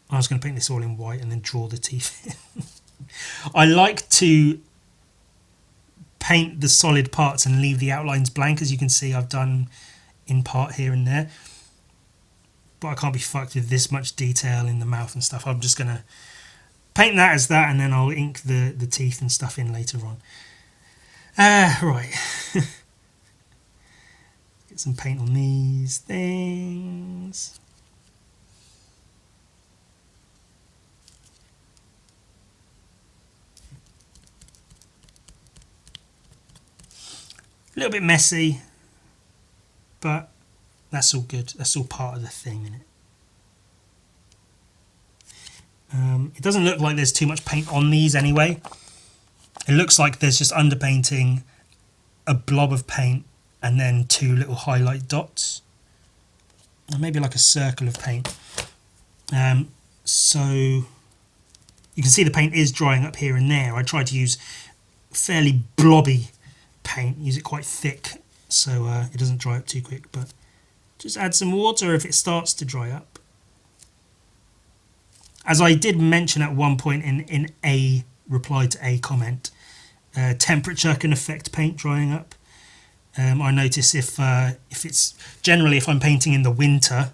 was going to paint this all in white and then draw the teeth in. I like to paint the solid parts and leave the outlines blank, as you can see I've done in part here and there. But I can't be fucked with this much detail in the mouth and stuff. I'm just going to paint that as that, and then I'll ink the teeth and stuff in later on. Right. Get some paint on these things. A little bit messy, but that's all good. That's all part of the thing, isn't it? It doesn't look like there's too much paint on these anyway. It looks like there's just underpainting, a blob of paint, and then 2 little highlight dots. Or maybe like a circle of paint. So you can see the paint is drying up here and there. I tried to use fairly blobby paint, use it quite thick so it doesn't dry up too quick, but just add some water if it starts to dry up. As I did mention at one point in a reply to a comment, temperature can affect paint drying up. I notice if it's generally, if I'm painting in the winter,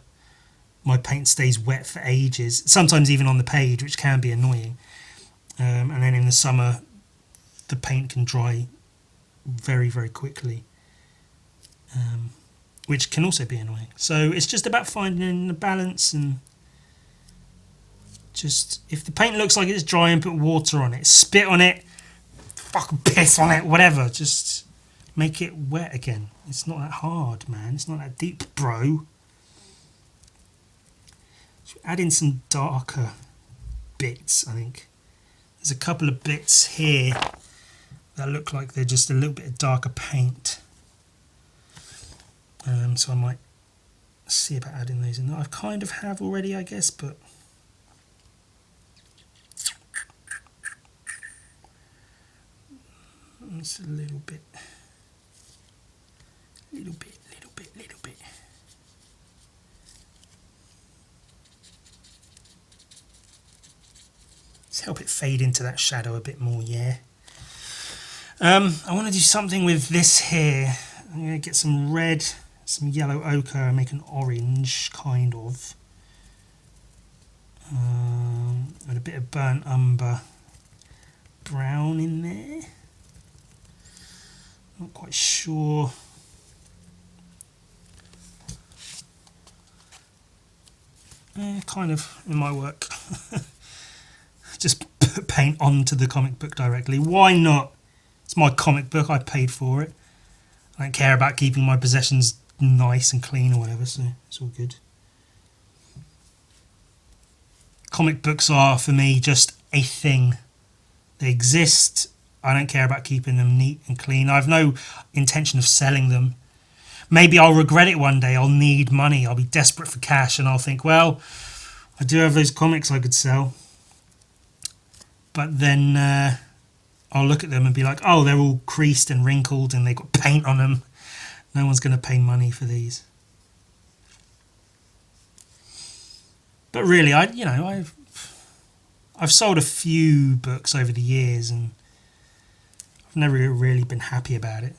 my paint stays wet for ages, sometimes even on the page, which can be annoying. And then in the summer, the paint can dry very, very quickly, which can also be annoying. So it's just about finding the balance, and just, if the paint looks like it's dry, and put water on it, spit on it, fucking piss on it, whatever, just make it wet again. It's not that hard, man. It's not that deep, bro. Should add in some darker bits, I think. There's a couple of bits here. that look like they're just a little bit of darker paint. So I might see about adding those in. I kind of have already, I guess, but it's a little bit. Let's help it fade into that shadow a bit more, yeah. I want to do something with this here. I'm going to get some red, some yellow ochre, and make an orange, kind of. With a bit of burnt umber brown in there. Not quite sure. Kind of, it might work. Just put paint onto the comic book directly. Why not? It's my comic book, I paid for it. I don't care about keeping my possessions nice and clean or whatever, so it's all good. Comic books are, for me, just a thing. They exist. I don't care about keeping them neat and clean. I have no intention of selling them. Maybe I'll regret it one day. I'll need money. I'll be desperate for cash and I'll think, well, I do have those comics I could sell. But then I'll look at them and be like, oh, they're all creased and wrinkled and they've got paint on them. No one's going to pay money for these. But really, I've sold a few books over the years and I've never really been happy about it.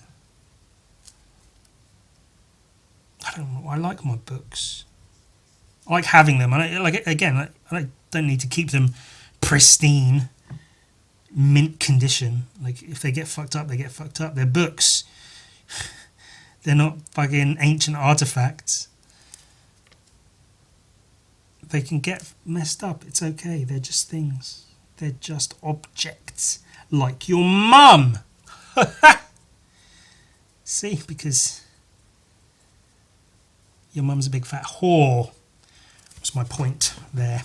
I don't know. I like my books. I like having them. I don't need to keep them pristine, mint condition. Like, if they get fucked up, they get fucked up. They're books. They're not fucking ancient artifacts. They can get messed up. It's okay. They're just things. They're just objects. Like your mum. See, because your mum's a big fat whore. That's my point there.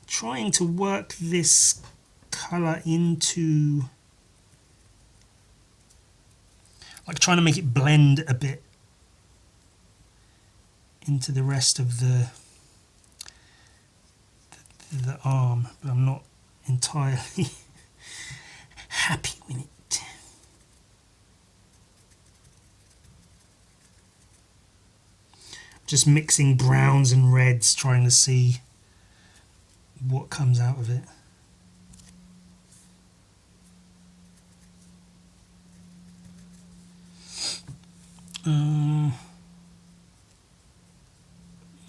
Trying to work this colour into, like, trying to make it blend a bit into the rest of the arm, but I'm not entirely happy with it. Just mixing browns and reds, trying to see what comes out of it.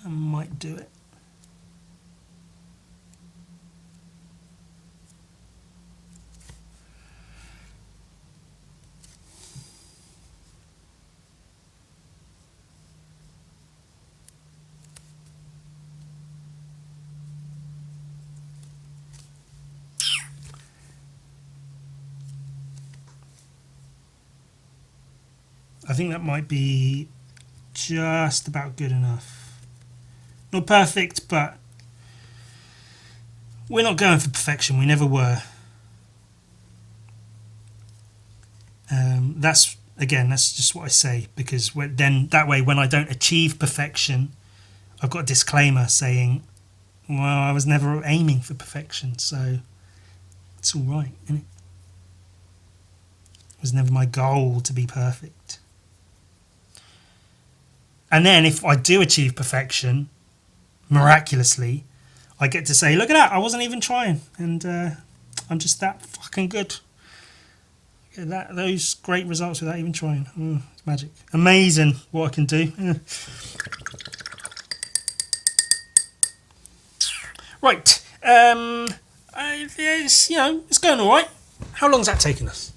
I might do it. I think that might be just about good enough. Not perfect, but we're not going for perfection. We never were. That's just what I say, because then that way, when I don't achieve perfection, I've got a disclaimer saying, well, I was never aiming for perfection, so it's all right, isn't it? It was never my goal to be perfect. And then if I do achieve perfection, miraculously, I get to say, look at that, I wasn't even trying, and I'm just that fucking good. Those great results without even trying. It's magic. Amazing what I can do. Right. It's going all right. How long's that taken us?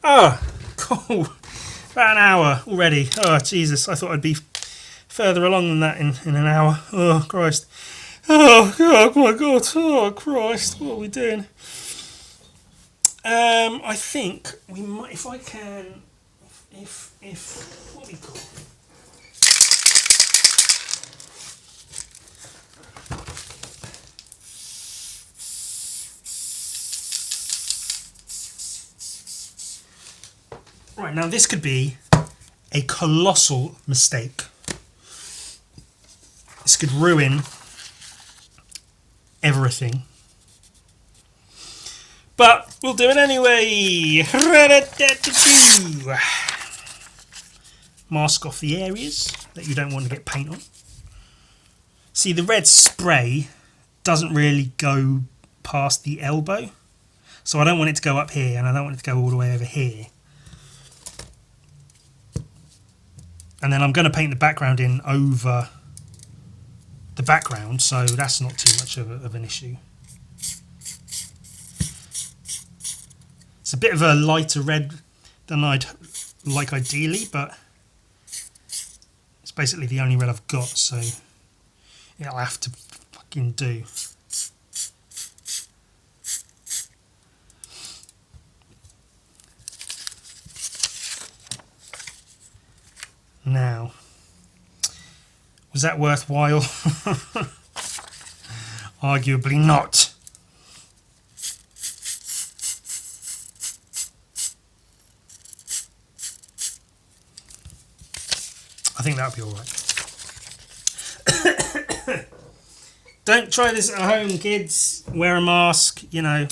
Oh, cool. About an hour already. Oh, Jesus. I thought I'd be further along than that in an hour. Oh, Christ. Oh, God, my God. Oh, Christ. What are we doing? I think we might, if I can, what do we call? Right, now this could be a colossal mistake. This could ruin everything. But we'll do it anyway. Mask off the areas that you don't want to get paint on. See, the red spray doesn't really go past the elbow. So I don't want it to go up here, and I don't want it to go all the way over here. And then I'm going to paint the background in over the background, so that's not too much of an issue. It's a bit of a lighter red than I'd like ideally, but it's basically the only red I've got, so it'll have to fucking do. Now, was that worthwhile? Arguably not. I think that'll be alright. Don't try this at home, kids. Wear a mask, you know.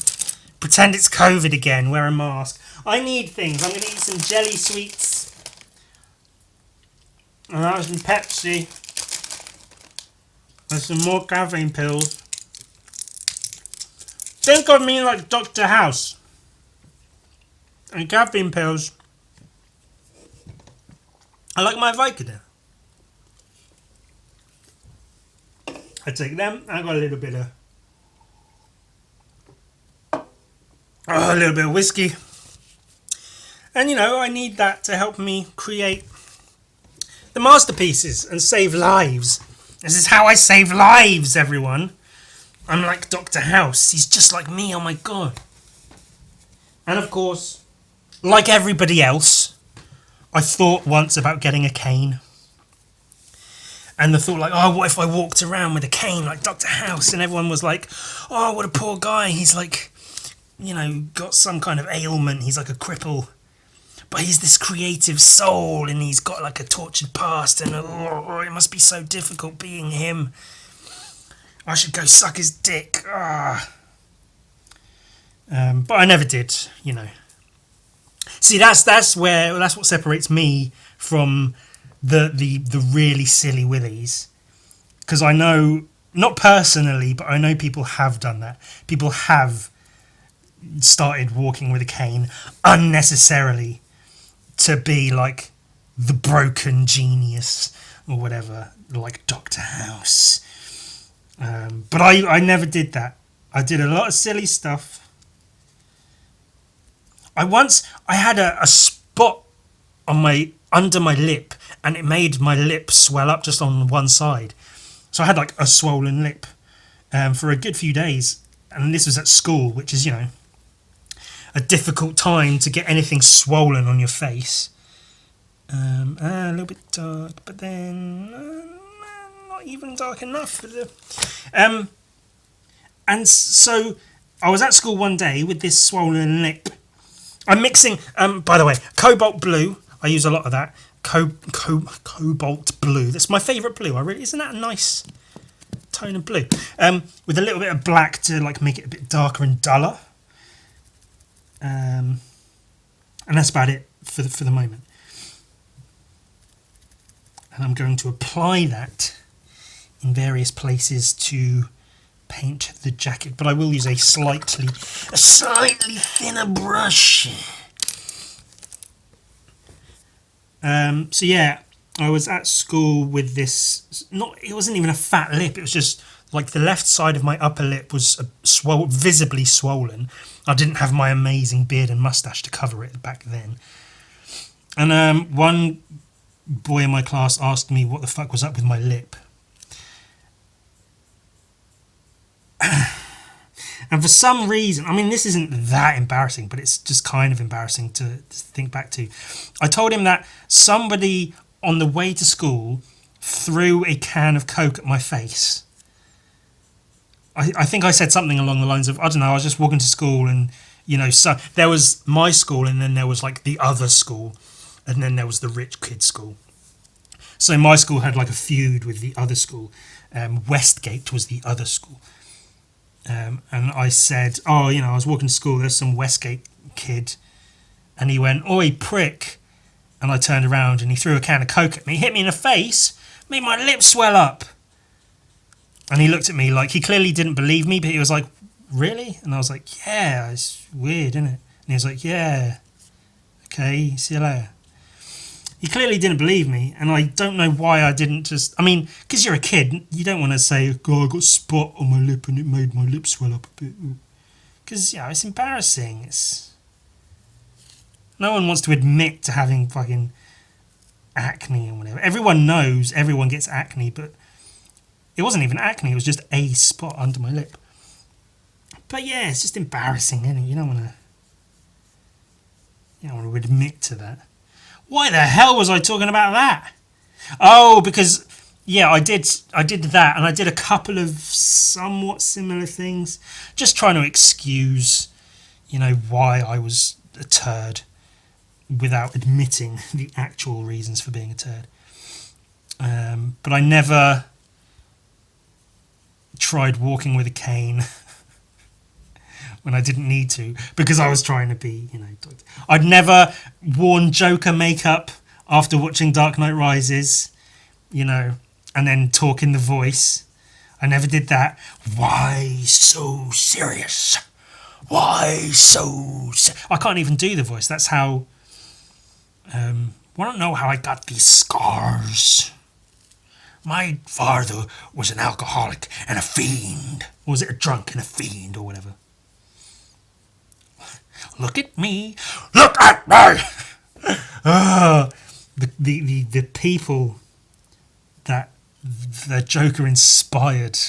Pretend it's COVID again. Wear a mask. I need things. I'm going to eat some jelly sweets. And that was some Pepsi. And some more caffeine pills. Think of me like Dr. House. And caffeine pills. I like my Vicodin. I take them. I got a little bit of whiskey. And you know, I need that to help me create the masterpieces and save lives. This is how I save lives, everyone. I'm like Dr. House. He's just like me. Oh my god. And of course, like everybody else, I thought once about getting a cane. And the thought like, oh, what if I walked around with a cane like Dr. House? And everyone was like, oh, what a poor guy. He's like, you know, got some kind of ailment. He's like a cripple. But he's this creative soul and he's got like a tortured past. And oh, it must be so difficult being him. I should go suck his dick. But I never did, you know. See, that's what separates me from the really silly willies, because I know, not personally, but I know people have done that. People have started walking with a cane unnecessarily to be like the broken genius or whatever, like Dr. House. But I never did that. I did a lot of silly stuff. I had a spot on under my lip, and it made my lip swell up just on one side. So I had like a swollen lip for a good few days. And this was at school, which is, you know, a difficult time to get anything swollen on your face. A little bit dark, but then not even dark enough for the... And so I was at school one day with this swollen lip. I'm mixing, by the way, cobalt blue. I use a lot of that. Cobalt blue. That's my favourite blue. Isn't that a nice tone of blue? With a little bit of black to like make it a bit darker and duller. And that's about it for the moment. And I'm going to apply that in various places to paint the jacket, but I will use a slightly thinner brush. So yeah, I was at school with this. It wasn't even a fat lip. It was just like the left side of my upper lip was visibly swollen. I didn't have my amazing beard and mustache to cover it back then. And one boy in my class asked me what the fuck was up with my lip. And for some reason, I mean, this isn't that embarrassing, but it's just kind of embarrassing to think back to. I told him that somebody on the way to school threw a can of Coke at my face. I think I said something along the lines of, I don't know, I was just walking to school and You know, so there was my school, and then there was like the other school, and then there was the rich kids school. So my school had like a feud with the other school. Westgate was the other school. And I said, oh, you know, I was walking to school, there's some Westgate kid. And he went, oi, prick. And I turned around and he threw a can of Coke at me, hit me in the face, made my lips swell up. And he looked at me like he clearly didn't believe me, but he was like, really? And I was like, yeah, it's weird, isn't it? And he was like, yeah, okay, see you later. He clearly didn't believe me, and I don't know why I didn't just... I mean, because you're a kid, you don't want to say, oh, I got a spot on my lip and it made my lips swell up a bit. Because, yeah, it's embarrassing. No one wants to admit to having fucking acne or whatever. Everyone knows everyone gets acne, but it wasn't even acne, it was just a spot under my lip. But yeah, it's just embarrassing, isn't it? You don't want to admit to that. Why the hell was I talking about that? Oh, because, yeah, I did that, and I did a couple of somewhat similar things, just trying to excuse, you know, why I was a turd without admitting the actual reasons for being a turd. But I never tried walking with a cane when I didn't need to, because I was trying to be, you know... I'd never worn Joker makeup after watching Dark Knight Rises, you know, and then talk in the voice. I never did that. Why so serious? Why so... I can't even do the voice. That's how... I don't know how I got these scars. My father was an alcoholic and a fiend. Or was it a drunk and a fiend or whatever? Look at me. Look at me. The people that the Joker inspired.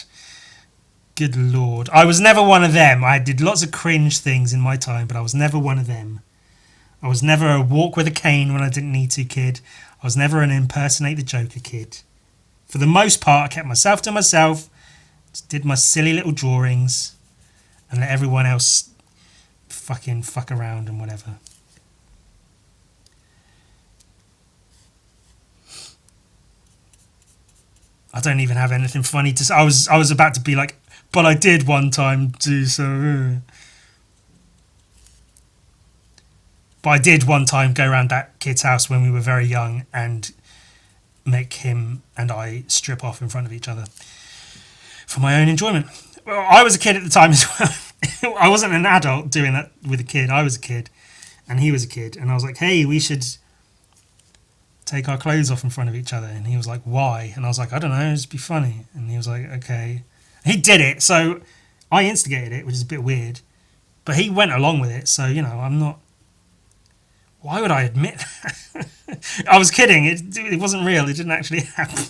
Good Lord. I was never one of them. I did lots of cringe things in my time, but I was never one of them. I was never a walk with a cane when I didn't need to kid. I was never an impersonate the Joker kid. For the most part, I kept myself to myself, just did my silly little drawings, and let everyone else fucking fuck around and whatever. I don't even have anything funny to say. I was about to be like, but I did one time do so. But I did one time go around that kid's house when we were very young and make him and I strip off in front of each other for my own enjoyment. Well, I was a kid at the time as well. I wasn't an adult doing that with a kid. I was a kid and he was a kid. And I was like, hey, we should take our clothes off in front of each other. And he was like, why? And I was like, I don't know, it'd be funny. And he was like, okay. He did it. So I instigated it, which is a bit weird. But he went along with it. So, you know, I'm not... Why would I admit that? I was kidding. It wasn't real. It didn't actually happen.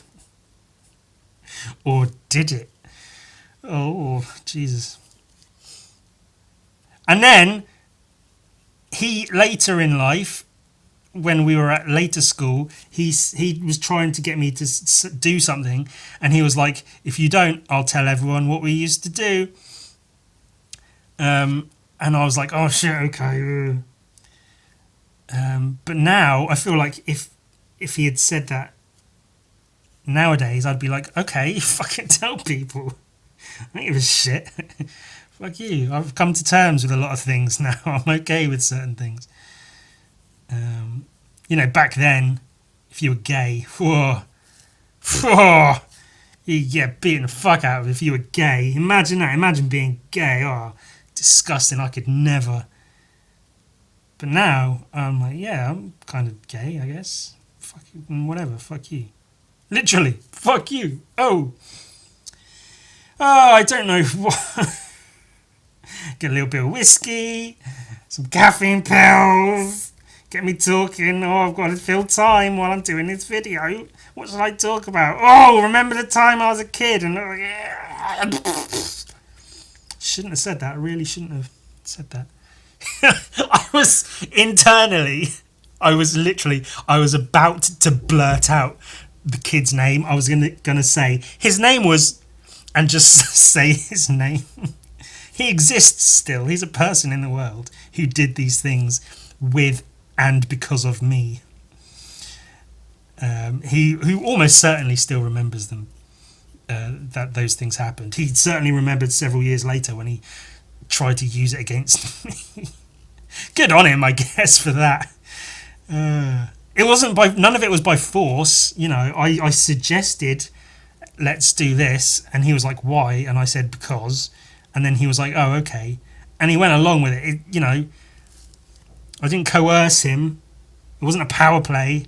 Or did it? Oh, Jesus. And then, he, later in life, when we were at later school, he was trying to get me to do something. And he was like, if you don't, I'll tell everyone what we used to do. And I was like, oh, shit, okay. But now, I feel like if he had said that nowadays, I'd be like, okay, fucking tell people. I don't give a shit. Fuck you. I've come to terms with a lot of things now. I'm okay with certain things. You know, back then, if you were gay, you'd get beaten the fuck out of if you were gay. Imagine that. Imagine being gay. Oh, disgusting. I could never. But now, I'm like, yeah, I'm kind of gay, I guess. Fuck you, whatever. Fuck you. Literally. Fuck you. Oh, I don't know what. Get a little bit of whiskey, some caffeine pills, get me talking. Oh, I've got to fill time while I'm doing this video. What should I talk about? Oh, remember the time I was a kid and shouldn't have said that. I really shouldn't have said that. I was about to blurt out the kid's name. I was gonna say his name was, and just say his name. He exists still. He's a person in the world who did these things with and because of me. Who almost certainly still remembers them, that those things happened. He certainly remembered several years later when he tried to use it against me. Good on him, I guess, for that. It wasn't none of it was by force. You know, I suggested, let's do this, and he was like, why? And I said, because. And then he was like, oh, okay. And he went along with it. You know, I didn't coerce him. It wasn't a power play.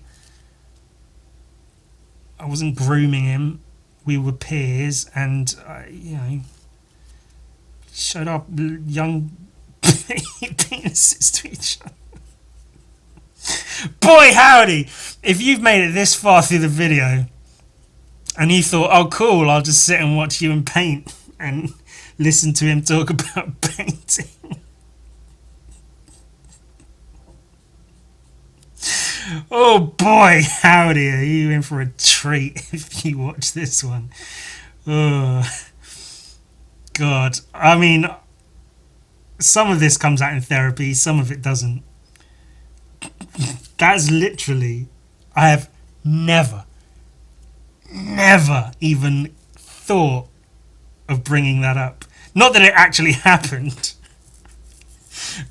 I wasn't grooming him. We were peers, and you know, showed our young penises to each other. Boy, howdy! If you've made it this far through the video, and you thought, oh, cool, I'll just sit and watch you and paint, and listen to him talk about painting. Oh boy, howdy, are you in for a treat if you watch this one. Oh, God. I mean, some of this comes out in therapy, some of it doesn't. That's literally, I have never even thought of bringing that up. Not that it actually happened,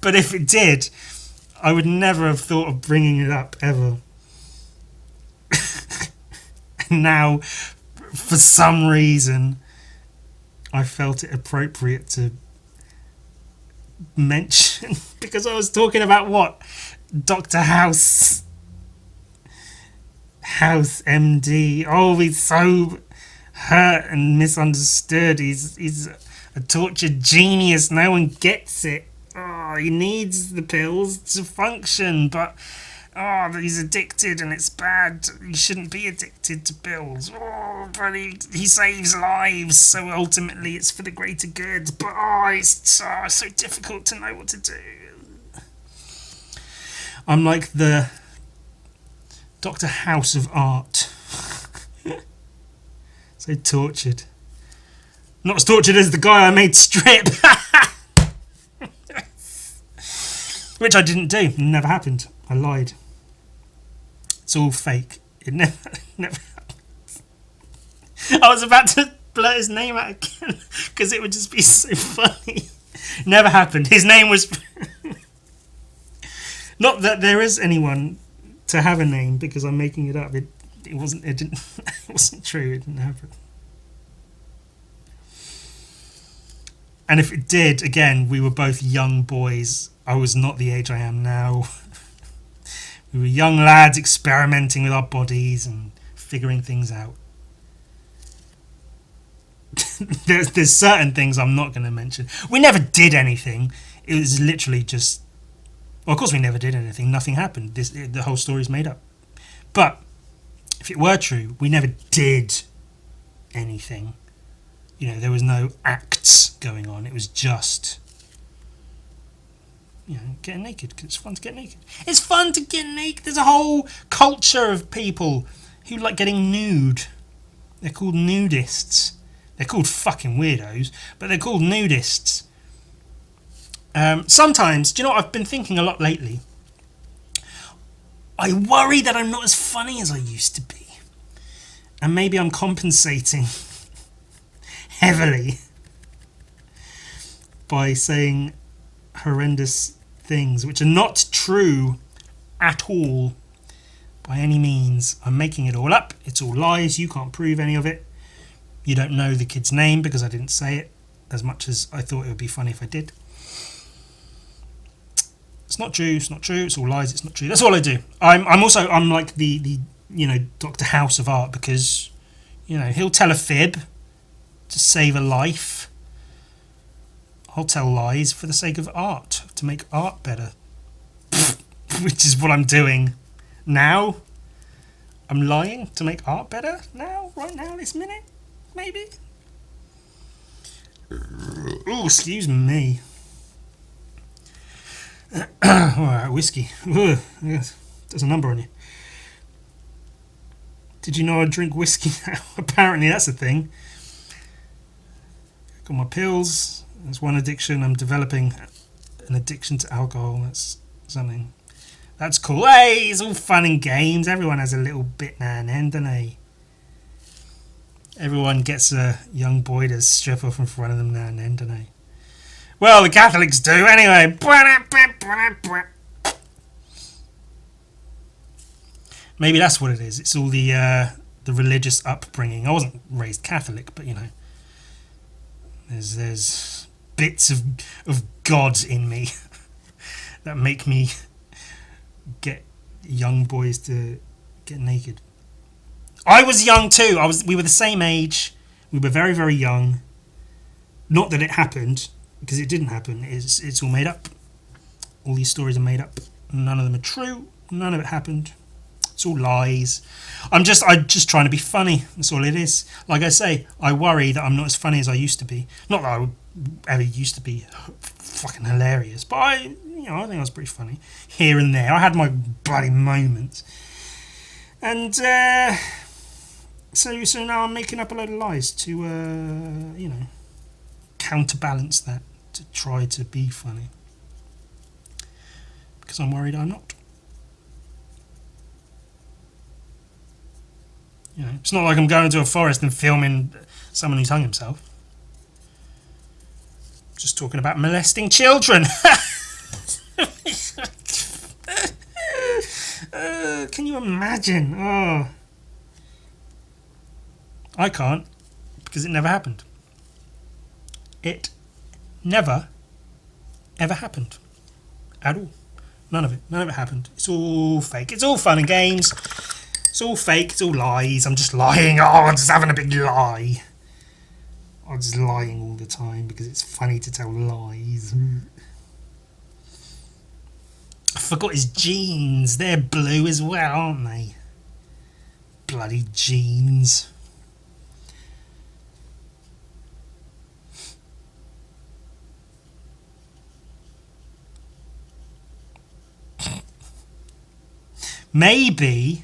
but if it did, I would never have thought of bringing it up ever. And now, for some reason, I felt it appropriate to mention, because I was talking about what? Dr. House MD. Oh, he's so hurt and misunderstood. He's a tortured genius. No one gets it. Oh, he needs the pills to function, but he's addicted and it's bad. You shouldn't be addicted to pills. Oh, but he saves lives, so ultimately it's for the greater good. But it's so difficult to know what to do. I'm like the Dr. House of Art. So tortured. Not as tortured as the guy I made strip. Which I didn't do. It never happened. I lied. It's all fake. It never happened. I was about to blurt his name out again because it would just be so funny. Never happened. His name was... Not that there is anyone to have a name, because I'm making it up. It wasn't true. It didn't happen. And if it did, again, we were both young boys. I was not the age I am now. We were young lads experimenting with our bodies and figuring things out. There's certain things I'm not going to mention. We never did anything. It was literally just... Well, of course we never did anything. Nothing happened. The whole story's made up. But if it were true, we never did anything. You know, there was no acts going on. It was just, you know, getting naked, because it's fun to get naked. It's fun to get naked. There's a whole culture of people who like getting nude. They're called nudists. They're called fucking weirdos, but they're called nudists. Sometimes, do you know what I've been thinking a lot lately? I worry that I'm not as funny as I used to be. And maybe I'm compensating heavily by saying horrendous things which are not true at all by any means. I'm making it all up. It's all lies. You can't prove any of it. You don't know the kid's name because I didn't say it, as much as I thought it would be funny if I did. It's not true. It's not true. It's all lies. It's not true. That's all I do. I'm like the Dr. House of Art, because he'll tell a fib to save a life. I'll tell lies for the sake of art, to make art better. Which is what I'm doing now. I'm lying to make art better now, right now, this minute, maybe. Oh, excuse me. Alright, whiskey. Ugh, there's a number on you. Did you know I drink whiskey now? Apparently that's a thing. Got my pills. That's one addiction. I'm developing an addiction to alcohol. That's something. That's cool. Hey, it's all fun and games. Everyone has a little bit now and then, don't they? Everyone gets a young boy to strip off in front of them now and then, don't they? Well, the Catholics do, anyway. Maybe that's what it is. It's all the religious upbringing. I wasn't raised Catholic, but you know, there's bits of God in me that make me get young boys to get naked. I was young too. We were the same age. We were very, very young. Not that it happened, because it didn't happen. It's all made up. All these stories are made up. None of them are true. None of it happened. It's all lies. I'm just trying to be funny. That's all it is. Like I say, I worry that I'm not as funny as I used to be. Not that I ever used to be fucking hilarious, but I think I was pretty funny here and there. I had my bloody moments, and so now I'm making up a load of lies to counterbalance that, to try to be funny, because I'm worried I'm not. It's not like I'm going to a forest and filming someone who's hung himself. Just talking about molesting children. Can you imagine? Oh, I can't, because it never happened. It never, ever happened. At all. None of it happened. It's all fake. It's all fun and games. It's all fake. It's all lies. I'm just lying. Oh, I'm just having a big lie. I'm just lying all the time because it's funny to tell lies. I forgot his jeans. They're blue as well, aren't they? Bloody jeans. Maybe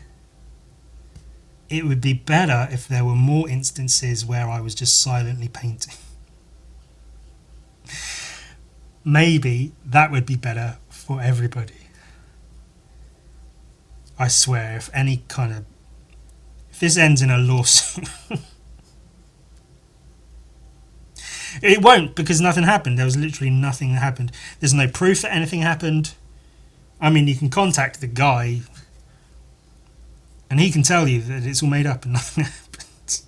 it would be better if there were more instances where I was just silently painting. Maybe that would be better for everybody. I swear, if this ends in a lawsuit, it won't, because nothing happened. There was literally nothing that happened. There's no proof that anything happened. I mean, you can contact the guy and he can tell you that it's all made up and nothing happened,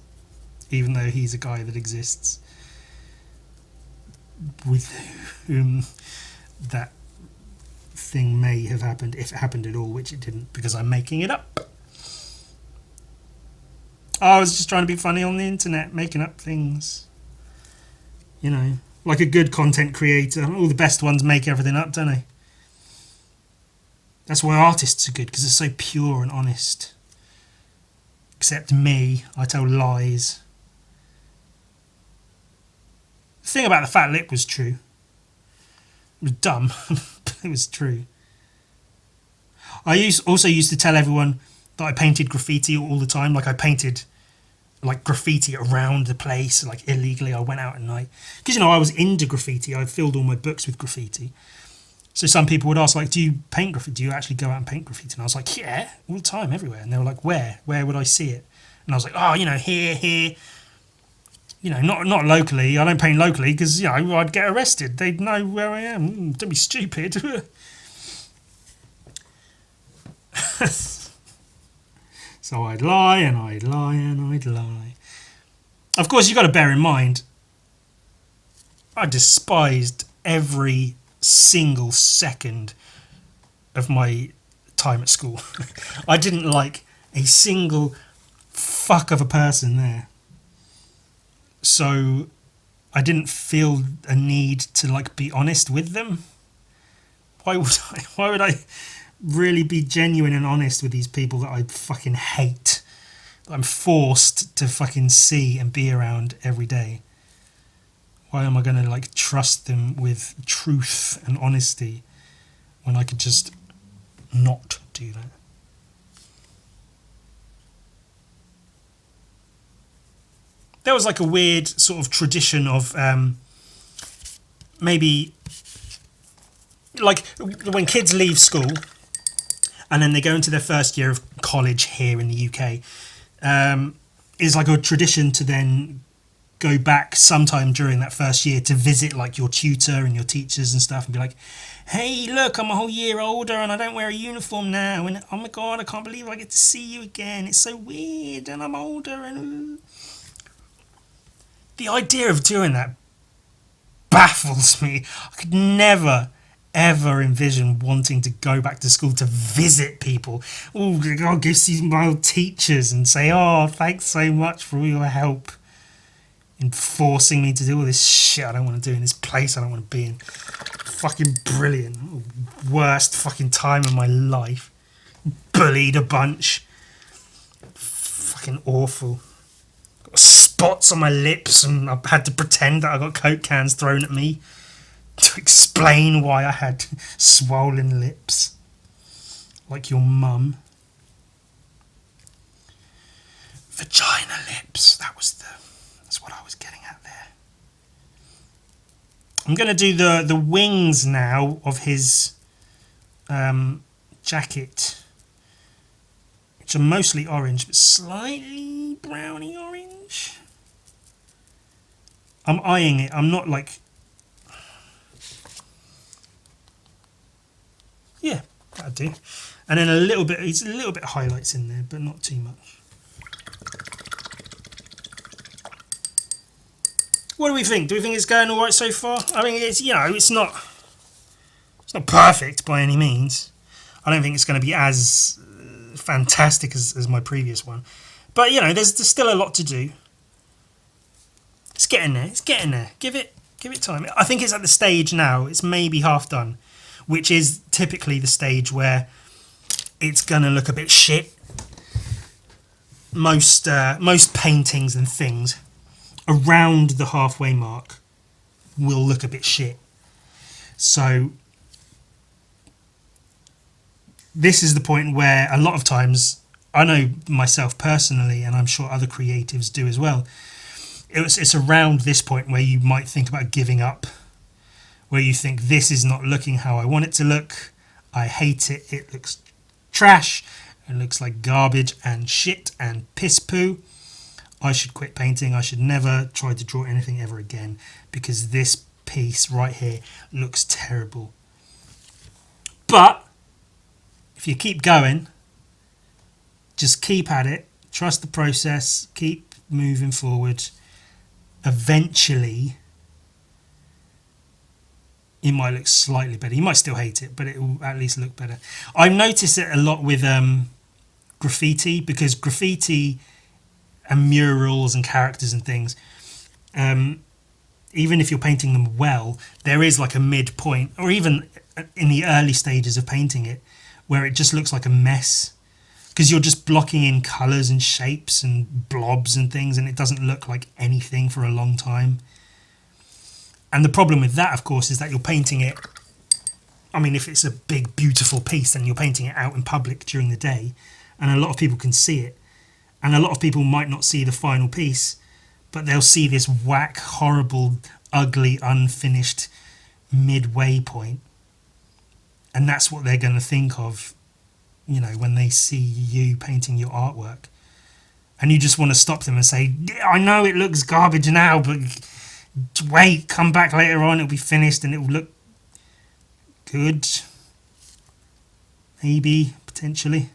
even though he's a guy that exists with whom that thing may have happened, if it happened at all, which it didn't, because I'm making it up. I was just trying to be funny on the internet, making up things. Like a good content creator. All the best ones make everything up, don't they? That's why artists are good, because they're so pure and honest. Except me, I tell lies. The thing about the fat lip was true. It was dumb, but it was true. I also used to tell everyone that I painted graffiti all the time. Like I painted graffiti around the place, like illegally. I went out at night. Because, I was into graffiti. I filled all my books with graffiti. So some people would ask, do you paint graffiti? Do you actually go out and paint graffiti? And I was like, yeah, all the time, everywhere. And they were like, where? Where would I see it? And I was like, here. Not locally. I don't paint locally because, I'd get arrested. They'd know where I am. Don't be stupid. So I'd lie and I'd lie and I'd lie. Of course, you've got to bear in mind, I despised every single second of my time at school. I didn't like a single fuck of a person there. So I didn't feel a need to be honest with them. Why would I really be genuine and honest with these people that I fucking hate, that I'm forced to fucking see and be around every day? Why am I going to trust them with truth and honesty when I could just not do that? There was a weird sort of tradition of maybe like when kids leave school and then they go into their first year of college here in the UK, is like a tradition to then go back sometime during that first year to visit like your tutor and your teachers and stuff and be like, hey, look, I'm a whole year older and I don't wear a uniform now, and oh my god, I can't believe I get to see you again, it's so weird, and I'm older, and the idea of doing that baffles me. I could never ever envision wanting to go back to school to visit people. Oh, I'll go see my old teachers and say, oh, thanks so much for all your help in forcing me to do all this shit I don't want to do in this place I don't want to be in. Fucking brilliant. Worst fucking time of my life. Bullied a bunch. Fucking awful. Got spots on my lips and I've had to pretend that I got Coke cans thrown at me to explain why I had swollen lips, like your mum. Vagina lips. That's what I was getting at there. I'm going to do the wings now of his jacket, which are mostly orange, but slightly browny orange. I'm eyeing it. I'm not like... Yeah, that'll do. And then it's a little bit of highlights in there, but not too much. What do we think? Do we think it's going all right so far? I mean, it's not perfect by any means. I don't think it's going to be as fantastic as my previous one, but there's still a lot to do. It's getting there. It's getting there. Give it time. I think it's at the stage now. It's maybe half done, which is typically the stage where it's gonna look a bit shit. Most paintings and things around the halfway mark will look a bit shit. So this is the point where a lot of times, I know myself personally, and I'm sure other creatives do as well, it's around this point where you might think about giving up, where you think, this is not looking how I want it to look, I hate it, it looks trash, it looks like garbage and shit and piss poo, I should quit painting, I should never try to draw anything ever again, because this piece right here looks terrible. But if you keep going, just keep at it, trust the process, keep moving forward, eventually it might look slightly better. You might still hate it, but it will at least look better. I've noticed it a lot with graffiti, because graffiti and murals and characters and things, even if you're painting them well, there is like a midpoint, or even in the early stages of painting it, where it just looks like a mess, because you're just blocking in colours and shapes and blobs and things, and it doesn't look like anything for a long time. And the problem with that, of course, is that you're painting it, I mean, if it's a big, beautiful piece, then you're painting it out in public during the day, and a lot of people can see it. And a lot of people might not see the final piece, but they'll see this whack, horrible, ugly, unfinished midway point. And that's what they're going to think of, when they see you painting your artwork. And you just want to stop them and say, I know it looks garbage now, but wait, come back later on, it'll be finished and it will look good. Maybe, potentially.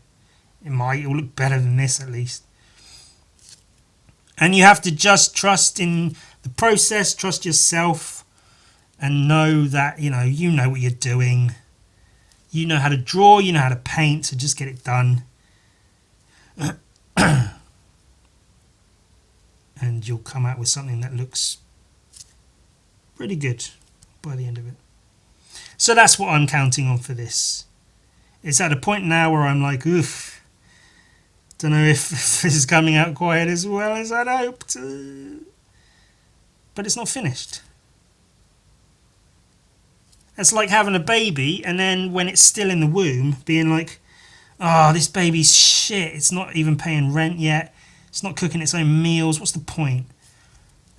It will look better than this at least. And you have to just trust in the process, trust yourself, and know that, you know what you're doing. You know how to draw, you know how to paint, so just get it done. And you'll come out with something that looks pretty good by the end of it. So that's what I'm counting on for this. It's at a point now where I'm like, oof. Don't know if this is coming out quite as well as I'd hoped. But it's not finished. It's like having a baby and then when it's still in the womb being like, oh, this baby's shit. It's not even paying rent yet. It's not cooking its own meals. What's the point?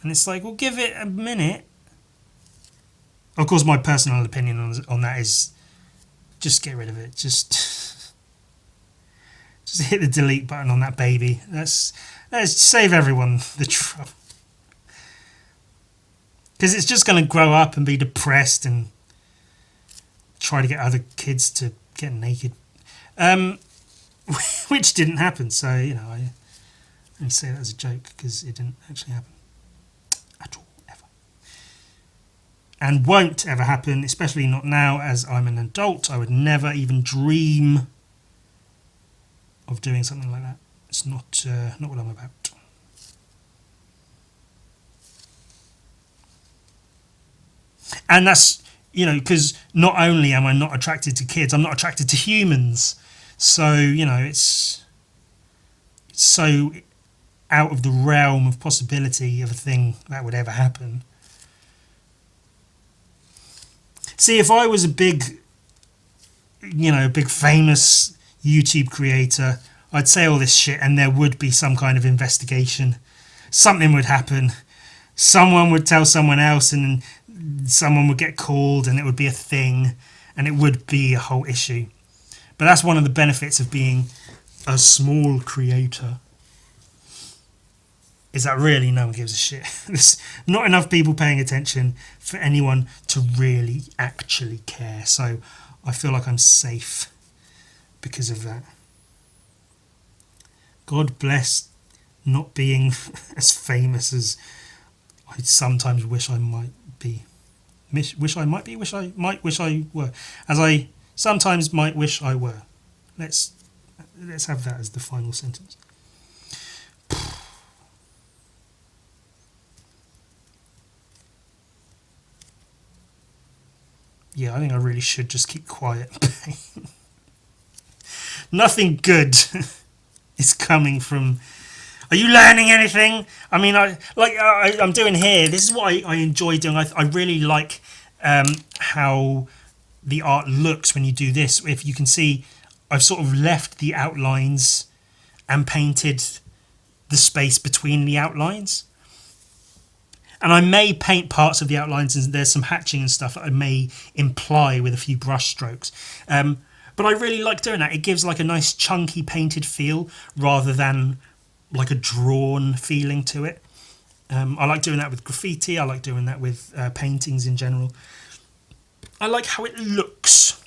And it's like, well, give it a minute. Of course, my personal opinion on that is just get rid of it. Just hit the delete button on that baby. Let's save everyone the trouble. Because it's just going to grow up and be depressed and try to get other kids to get naked. Which didn't happen, so, you know, I only say that as a joke because it didn't actually happen. At all, ever. And won't ever happen, especially not now as I'm an adult. I would never even dream of doing something like that. It's not what I'm about. And that's, you know, because not only am I not attracted to kids, I'm not attracted to humans. So, you know, it's so out of the realm of possibility of a thing that would ever happen. See, if I was a big famous YouTube creator, I'd say all this shit and there would be some kind of investigation. Something would happen. Someone would tell someone else and someone would get called and it would be a thing and it would be a whole issue. But that's one of the benefits of being a small creator, is that really no one gives a shit. There's not enough people paying attention for anyone to really actually care. So I feel like I'm safe because of that. God bless not being as famous as I sometimes wish I might be. Wish I were. As I sometimes might wish I were. Let's have that as the final sentence. Yeah, I think I really should just keep quiet. Nothing good is coming from... Are you learning anything? I mean, I'm doing here. This is what I enjoy doing. I really like how the art looks when you do this. If you can see, I've sort of left the outlines and painted the space between the outlines. And I may paint parts of the outlines, and there's some hatching and stuff that I may imply with a few brush strokes. But I really like doing that. It gives like a nice chunky painted feel rather than like a drawn feeling to it. I like doing that with graffiti. I like doing that with paintings in general. I like how it looks.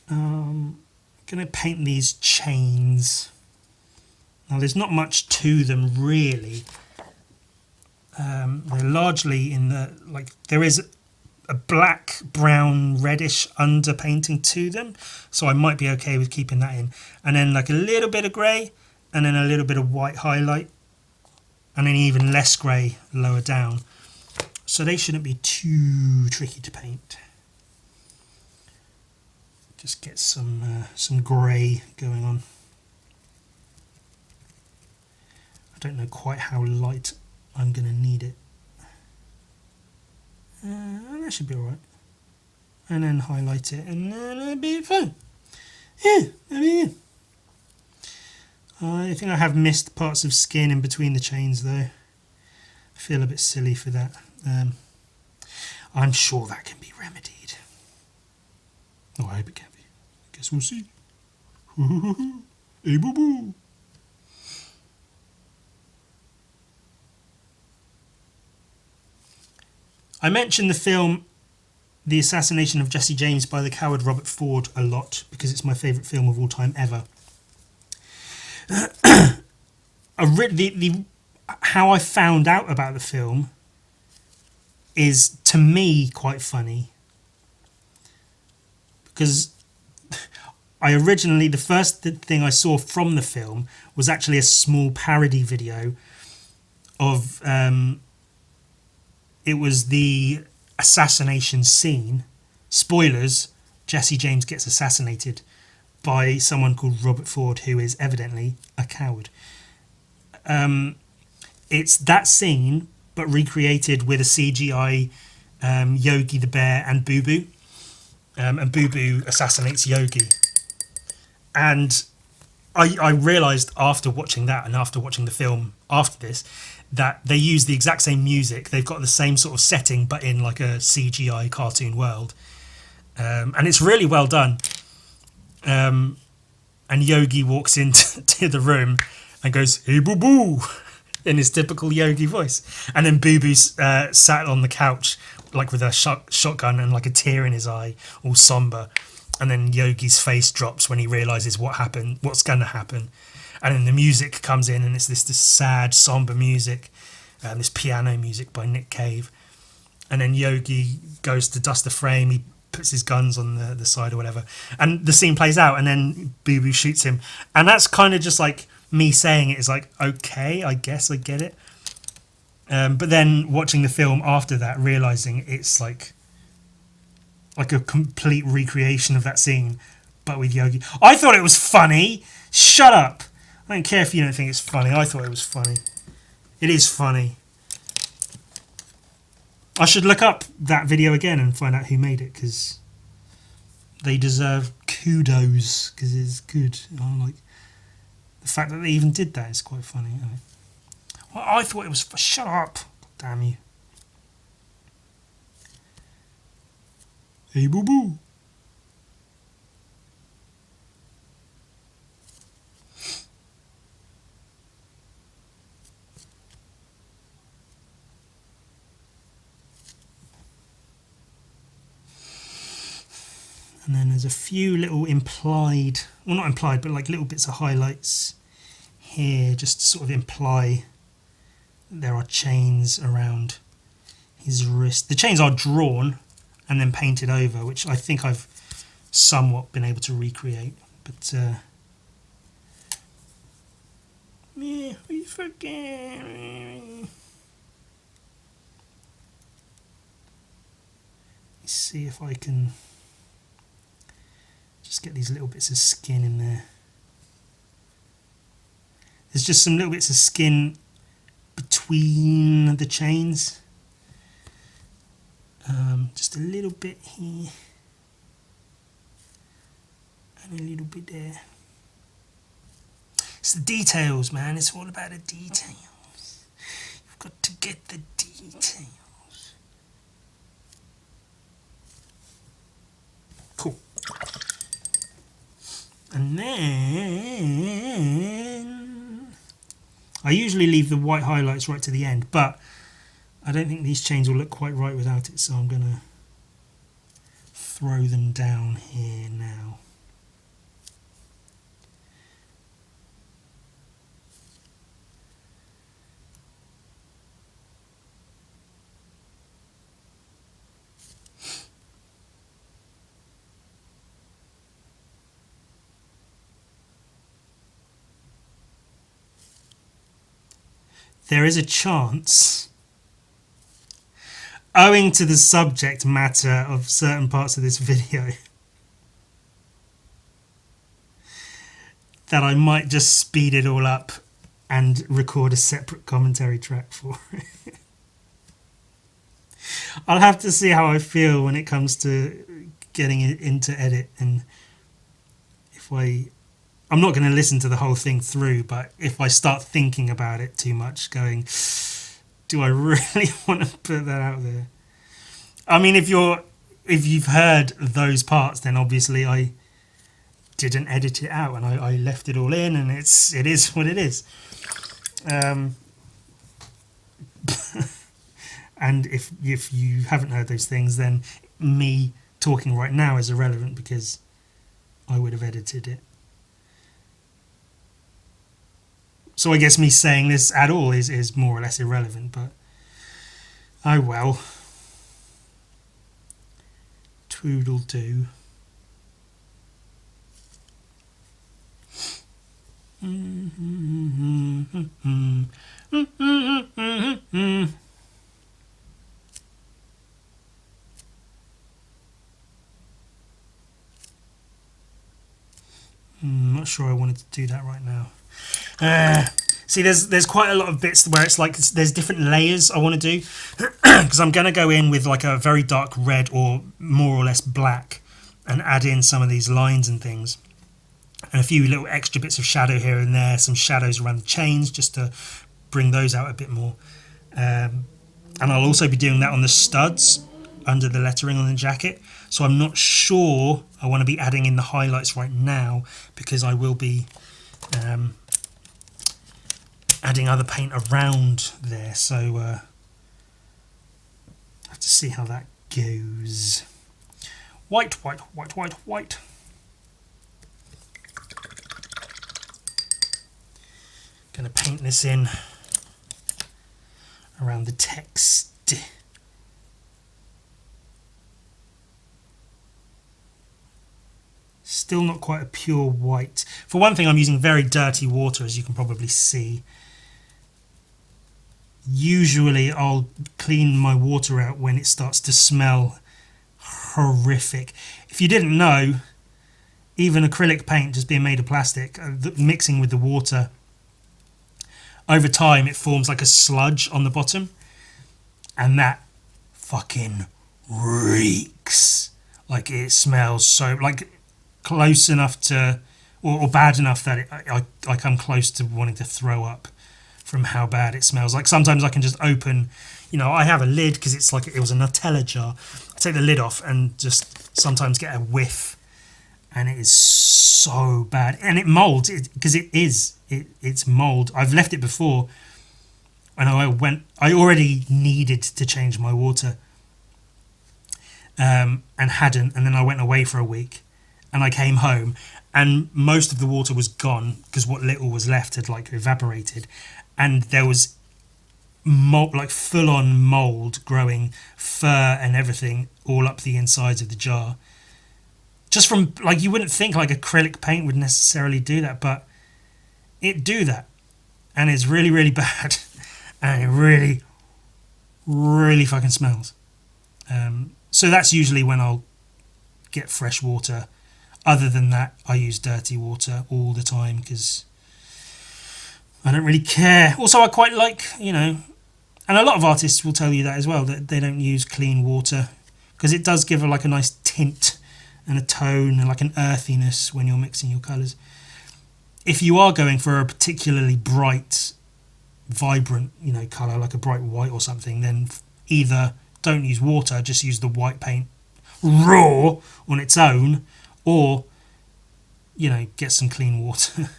I'm going to paint these chains. Now there's not much to them really. They're largely in the, like, there is a black, brown, reddish underpainting to them, so I might be okay with keeping that in. And then like a little bit of grey, and then a little bit of white highlight, and then even less grey lower down. So they shouldn't be too tricky to paint. Just get some grey going on. I don't know quite how light I'm going to need it. That should be alright. And then highlight it, and then it'll be fine. Yeah, that'll be it. I think I have missed parts of skin in between the chains though. I feel a bit silly for that. I'm sure that can be remedied. Oh, I hope it can be. I guess we'll see. Hey, boo boo. I mentioned the film The Assassination of Jesse James by the coward Robert Ford a lot because it's my favourite film of all time ever. How I found out about the film is, to me, quite funny. Because the first thing I saw from the film was actually a small parody video of... it was the assassination scene. Spoilers, Jesse James gets assassinated by someone called Robert Ford, who is evidently a coward. It's that scene, but recreated with a CGI Yogi the Bear and Boo Boo. And Boo Boo assassinates Yogi. And I realised after watching that and after watching the film after this that they use the exact same music. They've got the same sort of setting, but in like a CGI cartoon world, and it's really well done. And Yogi walks into to the room and goes, "Hey, boo boo," in his typical Yogi voice. And then Boo Boo's sat on the couch, like with a shotgun and like a tear in his eye, all somber. And then Yogi's face drops when he realizes what's going to happen. And then the music comes in, and it's this sad, somber music, this piano music by Nick Cave. And then Yogi goes to dust the frame. He puts his guns on the side or whatever, and the scene plays out, and then Boo Boo shoots him. And that's kind of just like me saying it is like, okay, I guess I get it. But then watching the film after that, realizing it's like a complete recreation of that scene, but with Yogi. I thought it was funny. Shut up. I don't care if you don't think it's funny. I thought it was funny. It is funny. I should look up that video again and find out who made it, because they deserve kudos, because it's good. I like the fact that they even did that. Is quite funny. I thought it was... Shut up. Damn you. Hey, boo boo. And then there's a few little implied, well, not implied, but like little bits of highlights here, just to sort of imply that there are chains around his wrist. The chains are drawn and then painted over, which I think I've somewhat been able to recreate. But yeah, we forget. Let's see if I can just get these little bits of skin in there. There's just some little bits of skin between the chains. Just a little bit here. And a little bit there. It's the details, man. It's all about the details. You've got to get the details. Cool. And then I usually leave the white highlights right to the end, but I don't think these chains will look quite right without it, so I'm going to throw them down here now. There is a chance, owing to the subject matter of certain parts of this video, that I might just speed it all up and record a separate commentary track for it. I'll have to see how I feel when it comes to getting it into edit, and if I'm not going to listen to the whole thing through, but if I start thinking about it too much, going, do I really want to put that out there? I mean, if you've heard those parts, then obviously I didn't edit it out and I left it all in, and it is what it is. And if you haven't heard those things, then me talking right now is irrelevant, because I would have edited it. So I guess me saying this at all is more or less irrelevant, but oh well. Tweedledoo. I'm not sure I wanted to do that right now. See, there's quite a lot of bits where it's like there's different layers I want to do, because I'm going to go in with like a very dark red or more or less black and add in some of these lines and things. and a few little extra bits of shadow here and there, some shadows around the chains just to bring those out a bit more. And I'll also be doing that on the studs under the lettering on the jacket. So I'm not sure I want to be adding in the highlights right now, because I will be adding other paint around there. So I have to see how that goes. White, white, white, white, white. Going to paint this in around the text. Still not quite a pure white. For one thing, I'm using very dirty water, as you can probably see. Usually I'll clean my water out when it starts to smell horrific. If you didn't know, even acrylic paint just being made of plastic, mixing with the water, over time it forms like a sludge on the bottom, and that fucking reeks. Like, it smells so, like, close enough to, or bad enough that I come close to wanting to throw up from how bad it smells. Like, sometimes I can just open, I have a lid because it's like it was a Nutella jar. I take the lid off and just sometimes get a whiff, and it is so bad, and it molds because it's mold. I've left it before, and I already needed to change my water, and hadn't, and then I went away for a week, and I came home, and most of the water was gone because what little was left had like evaporated, and there was mold, like full-on mold growing, fur and everything all up the insides of the jar. Just from, like, you wouldn't think like acrylic paint would necessarily do that, but it do that, and it's really, really bad, and it really, really fucking smells. So that's usually when I'll get fresh water. Other than that, I use dirty water all the time because I don't really care. Also, I quite like, and a lot of artists will tell you that as well, that they don't use clean water because it does give a nice tint and a tone and like an earthiness when you're mixing your colours. If you are going for a particularly bright, vibrant, colour, like a bright white or something, then either don't use water, just use the white paint raw on its own, or, get some clean water.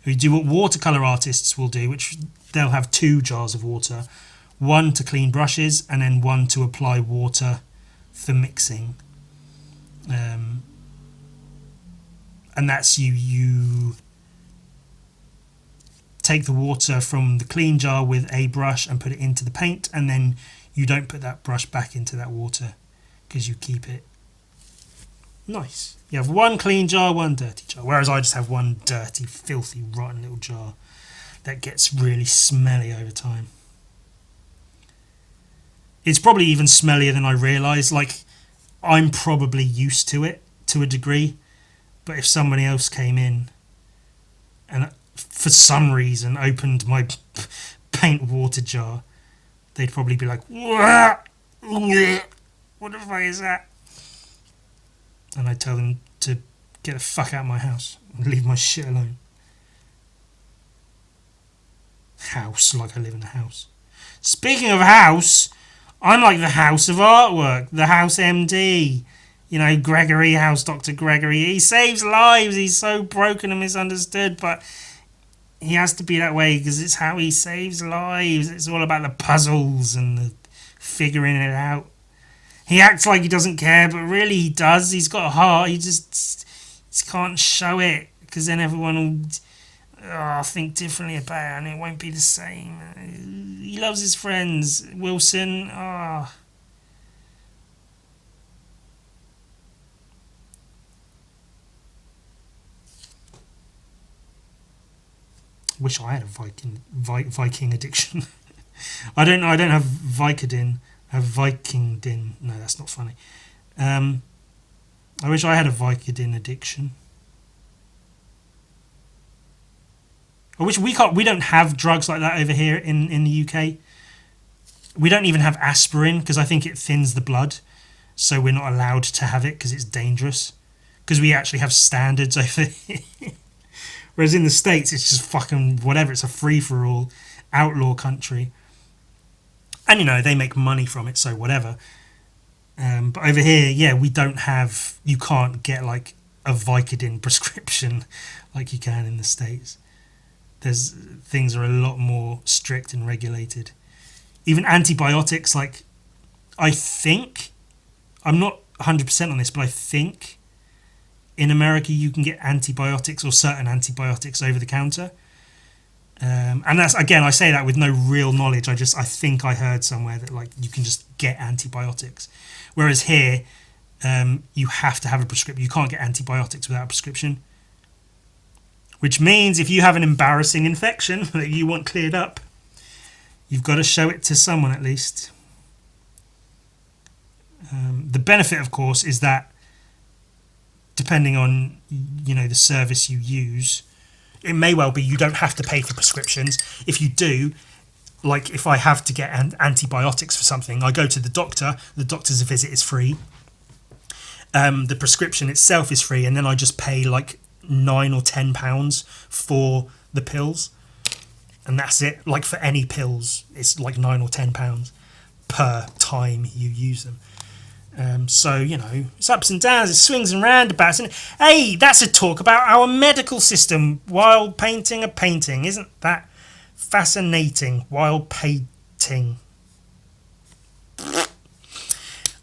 We do what watercolour artists will do, which they'll have 2 jars of water, one to clean brushes and then one to apply water for mixing. And that's you take the water from the clean jar with a brush and put it into the paint, and then you don't put that brush back into that water because you keep it nice. You have one clean jar, one dirty jar, whereas I just have one dirty, filthy, rotten little jar that gets really smelly over time. It's probably even smellier than I realise. Like, I'm probably used to it to a degree, but if somebody else came in and for some reason opened my paint water jar, they'd probably be like, what the fuck is that? And I'd tell them to get the fuck out of my house and leave my shit alone. House, like I live in a house. Speaking of house, I'm like the House of Artwork, the House MD. Gregory House, Dr. Gregory. He saves lives. He's so broken and misunderstood, but he has to be that way because it's how he saves lives. It's all about the puzzles and the figuring it out. He acts like he doesn't care, but really he does. He's got a heart. He just can't show it because then everyone will think differently about it and it won't be the same. He loves his friends. Wilson, Wish I had a Viking addiction. I don't have Vicodin. I have Vikingdin. No, that's not funny. I wish I had a Vicodin addiction. I wish we don't have drugs like that over here in the UK. We don't even have aspirin because I think it thins the blood, so we're not allowed to have it because it's dangerous. because we actually have standards over here. Whereas in the States, it's just fucking whatever. It's a free-for-all, outlaw country. And, you know, they make money from it, so whatever. But over here, yeah, we don't have... You can't get, like, a Vicodin prescription like you can in the States. Things are a lot more strict and regulated. Even antibiotics, like, I think... I'm not 100% on this, but I think in America you can get antibiotics or certain antibiotics over the counter. And that's, again, I say that with no real knowledge. I think I heard somewhere that, like, you can just get antibiotics. Whereas here, you have to have a prescription. You can't get antibiotics without a prescription. Which means if you have an embarrassing infection that you want cleared up, you've got to show it to someone at least. The benefit, of course, is that depending on, you know, the service you use, it may well be you don't have to pay for prescriptions. If you do, like if I have to get antibiotics for something, I go to the doctor. The doctor's visit is free. The prescription itself is free, and then I just pay like £9 or £10 for the pills, and that's it. Like for any pills, it's like £9 or £10 per time you use them. So, you know, it's ups and downs, it's swings and roundabouts. And hey, that's a talk about our medical system while painting a painting. Isn't that fascinating? While painting.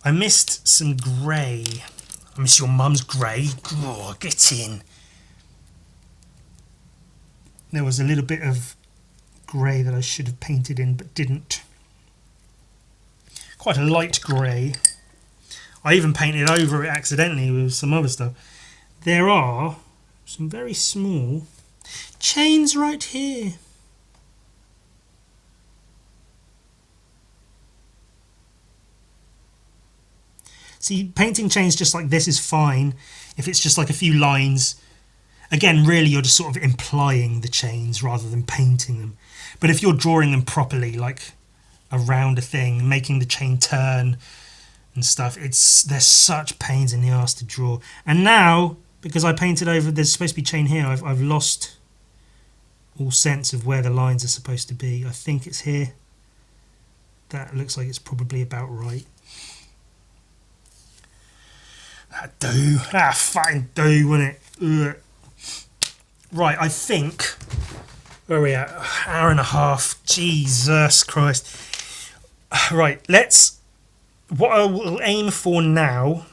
I missed some grey. I miss your mum's grey. Oh, get in. There was a little bit of grey that I should have painted in but didn't. Quite a light grey. I even painted over it accidentally with some other stuff. There are some very small chains right here. See, painting chains just like this is fine if it's just like a few lines. Again, really you're just sort of implying the chains rather than painting them. But if you're drawing them properly, like around a thing, making the chain turn and stuff, they're such pains in the arse to draw. And now, because I painted over, there's supposed to be chain here, I've lost all sense of where the lines are supposed to be. I think it's here. That looks like it's probably about right. That'd do. That'd fucking do, wouldn't it? Ugh. Right, I think... Where are we at? Hour and a half. Jesus Christ. Right, what I will aim for now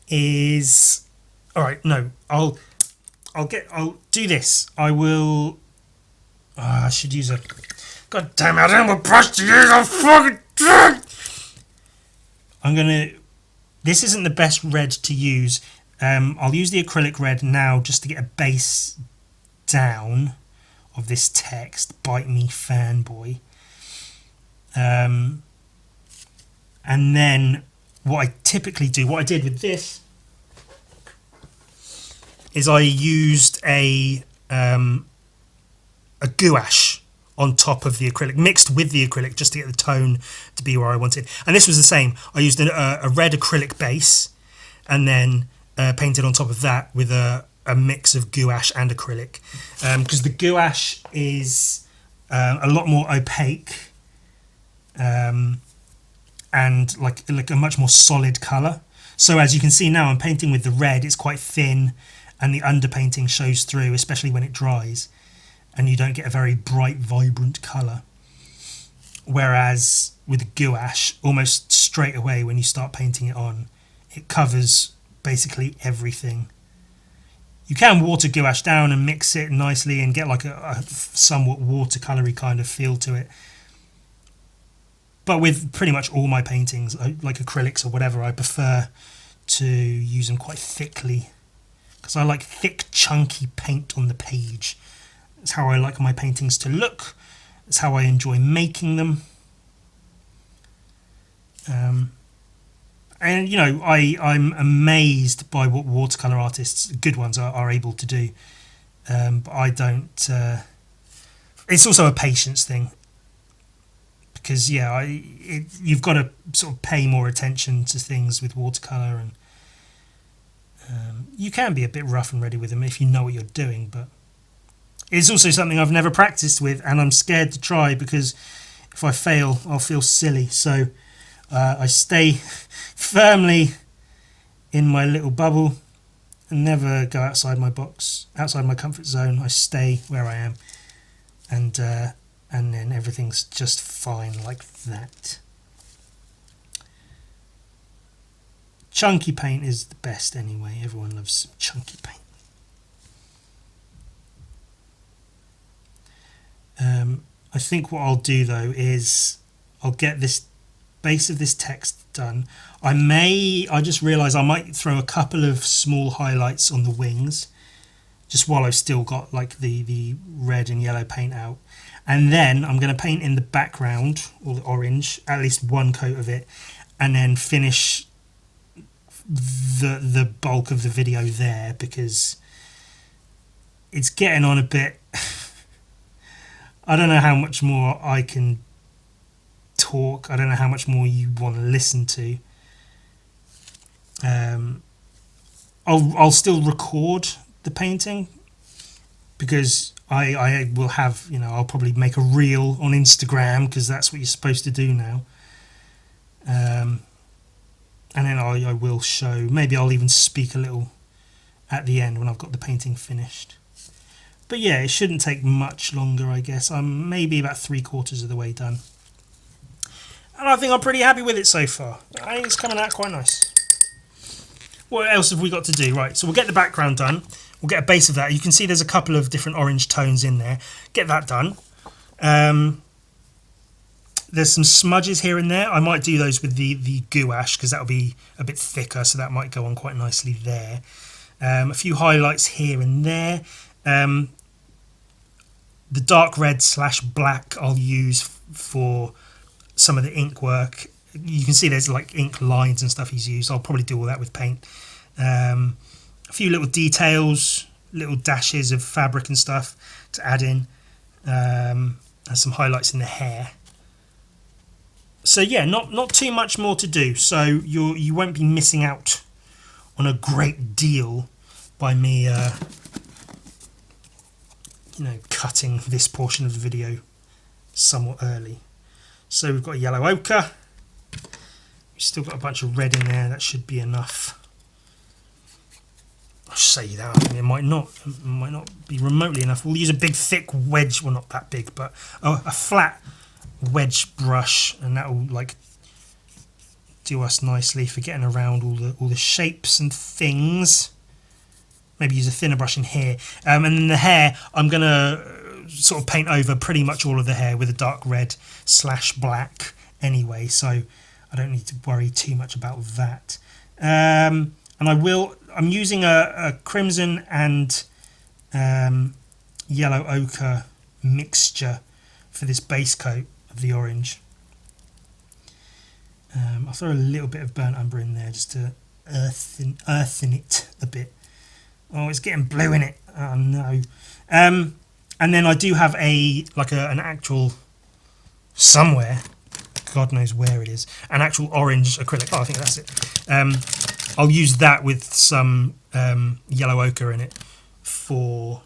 is... Alright, no. I'll do this. I will... I should use a... God damn it, I don't have a brush to use. I'm going to... This isn't the best red to use. I'll use the acrylic red now just to get a base down of this text. Bite me, fanboy. And then what I typically do, what I did with this, is I used a gouache on top of the acrylic, mixed with the acrylic just to get the tone to be where I wanted. And this was the same. I used a red acrylic base and then painted on top of that with a mix of gouache and acrylic. Because the gouache is a lot more opaque and like a much more solid colour. So as you can see now, I'm painting with the red. It's quite thin and the underpainting shows through, especially when it dries. And you don't get a very bright, vibrant colour. Whereas with the gouache, almost straight away when you start painting it on, it covers basically everything. You can water gouache down and mix it nicely and get like a somewhat watercolory kind of feel to it. But with pretty much all my paintings, like acrylics or whatever, I prefer to use them quite thickly. Because I like thick, chunky paint on the page. It's how I like my paintings to look. It's how I enjoy making them. And, you know, I'm amazed by what watercolour artists, good ones, are able to do. But I don't... it's also a patience thing. Because, yeah, you've got to sort of pay more attention to things with watercolour. You can be a bit rough and ready with them if you know what you're doing, but it's also something I've never practiced with, and I'm scared to try because if I fail, I'll feel silly. So I stay firmly in my little bubble and never go outside my box, outside my comfort zone. I stay where I am, and then everything's just fine like that. Chunky paint is the best anyway. Everyone loves some chunky paint. I think what I'll do though is I'll get this base of this text done. I just realised I might throw a couple of small highlights on the wings just while I've still got like the red and yellow paint out, and then I'm going to paint in the background, or the orange, at least one coat of it, and then finish the bulk of the video there because it's getting on a bit. I don't know how much more I can talk. I don't know how much more you want to listen to. I'll still record the painting because I will have, I'll probably make a reel on Instagram because that's what you're supposed to do now. And then I will show, maybe I'll even speak a little at the end when I've got the painting finished. But yeah, it shouldn't take much longer, I guess. I'm maybe about 3/4 of the way done. And I think I'm pretty happy with it so far. I think it's coming out quite nice. What else have we got to do? Right, so we'll get the background done. We'll get a base of that. You can see there's a couple of different orange tones in there. Get that done. There's some smudges here and there. I might do those with the gouache because that'll be a bit thicker, so that might go on quite nicely there. A few highlights here and there. The dark red / black I'll use for some of the ink work. You can see there's like ink lines and stuff he's used. I'll probably do all that with paint. A few little details, little dashes of fabric and stuff to add in, and some highlights in the hair. So yeah, not too much more to do. So you won't be missing out on a great deal by me cutting this portion of the video somewhat early. So we've got a yellow ochre. We've still got a bunch of red in there. That should be enough. I say that. I mean, it might not be remotely enough. We'll use a big thick wedge. Well, not that big, but a flat wedge brush, and that will like do us nicely for getting around all the shapes and things. Maybe use a thinner brush in here. And then the hair, I'm going to sort of paint over pretty much all of the hair with a dark red / black anyway, so I don't need to worry too much about that. And I'm using a crimson and yellow ochre mixture for this base coat of the orange. I'll throw a little bit of burnt umber in there just to earthen it a bit. Oh, it's getting blue in it. Oh no. And then I do have an actual, somewhere, God knows where it is, an actual orange acrylic. Oh, I think that's it. I'll use that with some yellow ochre in it for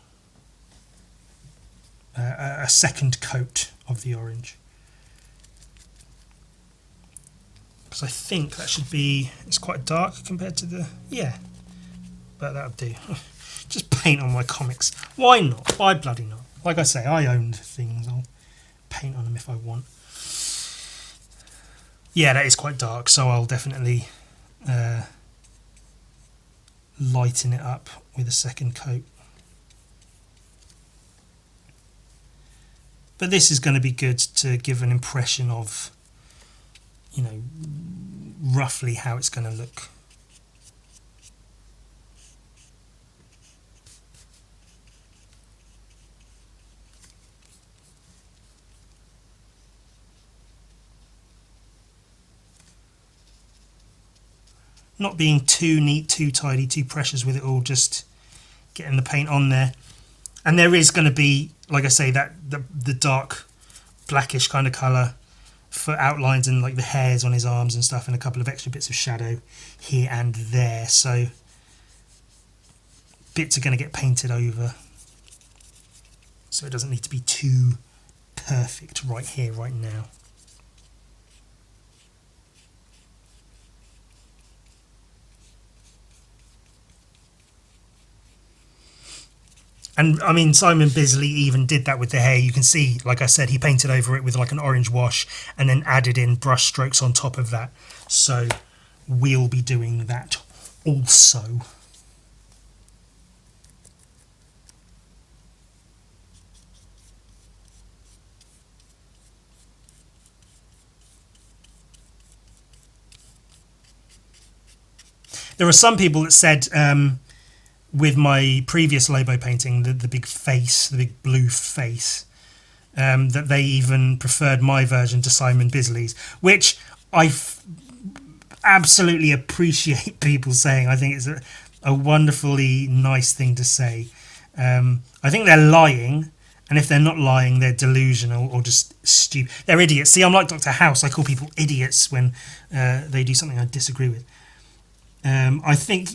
a second coat of the orange. Because I think that should be, it's quite dark compared to the, yeah. But that'll do. Just paint on my comics. Why not? Why bloody not? Like I say, I own things. I'll paint on them if I want. Yeah, that is quite dark, so I'll definitely lighten it up with a second coat. But this is going to be good to give an impression of, roughly how it's going to look. Not being too neat, too tidy, too precious with it all, just getting the paint on there. And there is going to be, like I say, that the dark blackish kind of colour for outlines and like the hairs on his arms and stuff, and a couple of extra bits of shadow here and there. So bits are going to get painted over, so it doesn't need to be too perfect right here, right now. And I mean, Simon Bisley even did that with the hair. You can see, like I said, he painted over it with like an orange wash and then added in brush strokes on top of that. So we'll be doing that also. There are some people that said, with my previous Lobo painting, the big face, the big blue face, that they even preferred my version to Simon Bisley's, which I absolutely appreciate people saying. I think it's a wonderfully nice thing to say. I think they're lying, and if they're not lying, they're delusional or just stupid. They're idiots. See, I'm like Dr. House. I call people idiots when they do something I disagree with. I think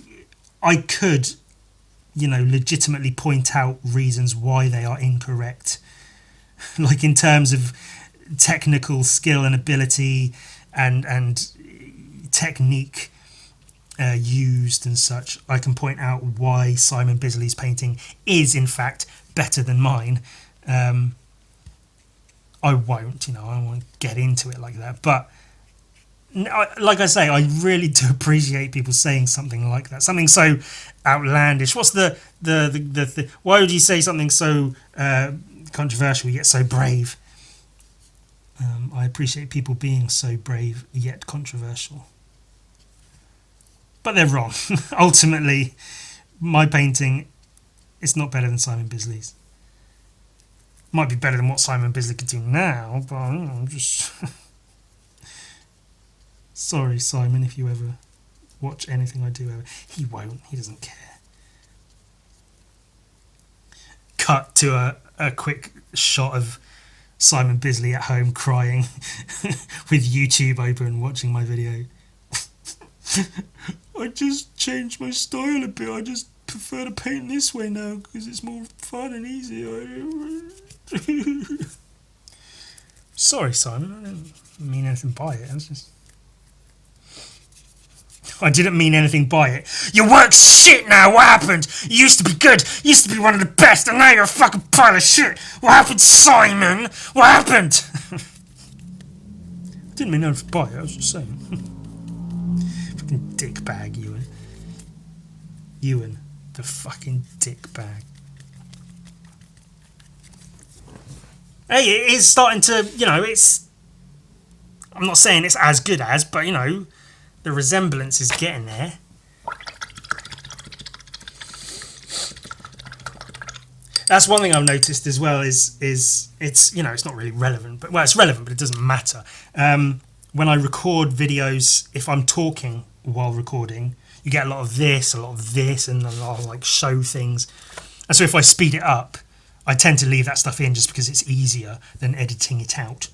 I could, legitimately point out reasons why they are incorrect, like in terms of technical skill and ability and technique used and such. I can point out why Simon Bisley's painting is in fact better than mine. I won't get into it like that, but like I say, I really do appreciate people saying something like that, something so outlandish. What's the why would you say something so controversial yet so brave? I appreciate people being so brave yet controversial, but they're wrong. Ultimately, my painting is not better than Simon Bisley's. Might be better than what Simon Bisley could do now, but I'm just sorry, Simon, if you ever watch anything I do ever. He won't. He doesn't care. Cut to a quick shot of Simon Bisley at home crying with YouTube open watching my video. I just changed my style a bit. I just prefer to paint this way now because it's more fun and easier. Sorry, Simon. I didn't mean anything by it. I didn't mean anything by it. Your work's shit now. What happened? You used to be good. You used to be one of the best, and now you're a fucking pile of shit. What happened, Simon? What happened? I didn't mean anything by it. I was just saying. Fucking dickbag, Ewan. Ewan, the fucking dickbag. Hey, it is starting to, it's... I'm not saying it's as good as, but, the resemblance is getting there. That's one thing I've noticed as well is it's it's not really relevant, but it's relevant, but it doesn't matter. When I record videos, if I'm talking while recording, you get a lot of this, and a lot of like show things. And so if I speed it up, I tend to leave that stuff in just because it's easier than editing it out.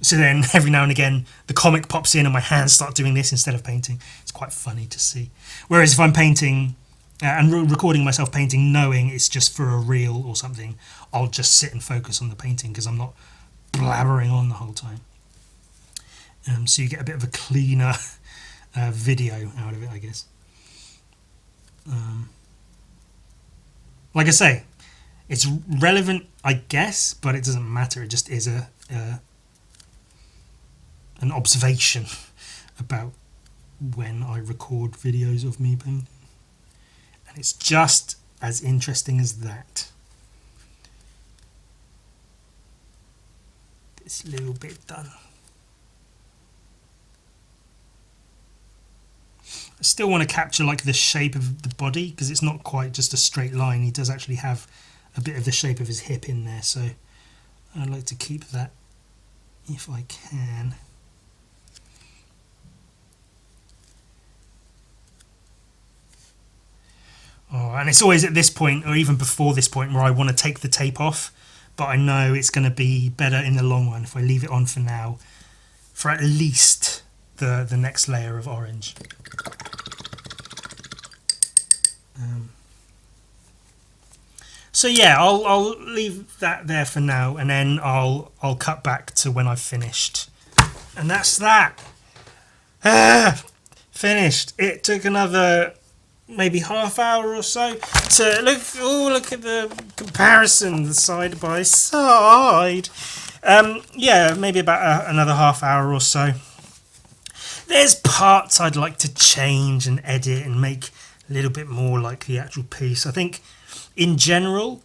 So then every now and again, the comic pops in and my hands start doing this instead of painting. It's quite funny to see. Whereas if I'm painting and recording myself painting, knowing it's just for a reel or something, I'll just sit and focus on the painting because I'm not blabbering on the whole time. So you get a bit of a cleaner video out of it, I guess. Like I say, it's relevant, I guess, but it doesn't matter. It just is an observation about when I record videos of me painting. And it's just as interesting as that. This little bit done. I still want to capture like the shape of the body because it's not quite just a straight line. He does actually have a bit of the shape of his hip in there, so I'd like to keep that if I can. Oh, and it's always at this point, or even before this point, where I want to take the tape off, but I know it's going to be better in the long run if I leave it on for now, for at least the next layer of orange. So yeah, I'll leave that there for now, and then I'll cut back to when I've finished. And that's that. Finished. It took another maybe half hour or so to look. Oh, look at the comparison, side by side. Yeah, maybe about another half hour or so. There's parts I'd like to change and edit and make a little bit more like the actual piece. I think in general,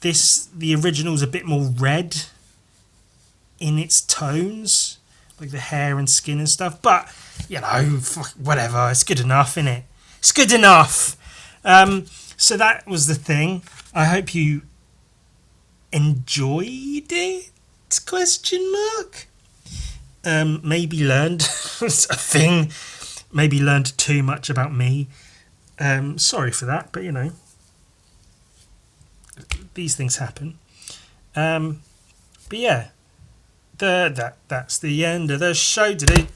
the original's a bit more red in its tones, like the hair and skin and stuff. But you know, whatever. It's good enough, innit? It's good enough. So that was the thing. I hope you enjoyed it? Question mark. Maybe learned a thing. Maybe learned too much about me. Sorry for that, but you know, these things happen. But yeah, that's the end of the show today.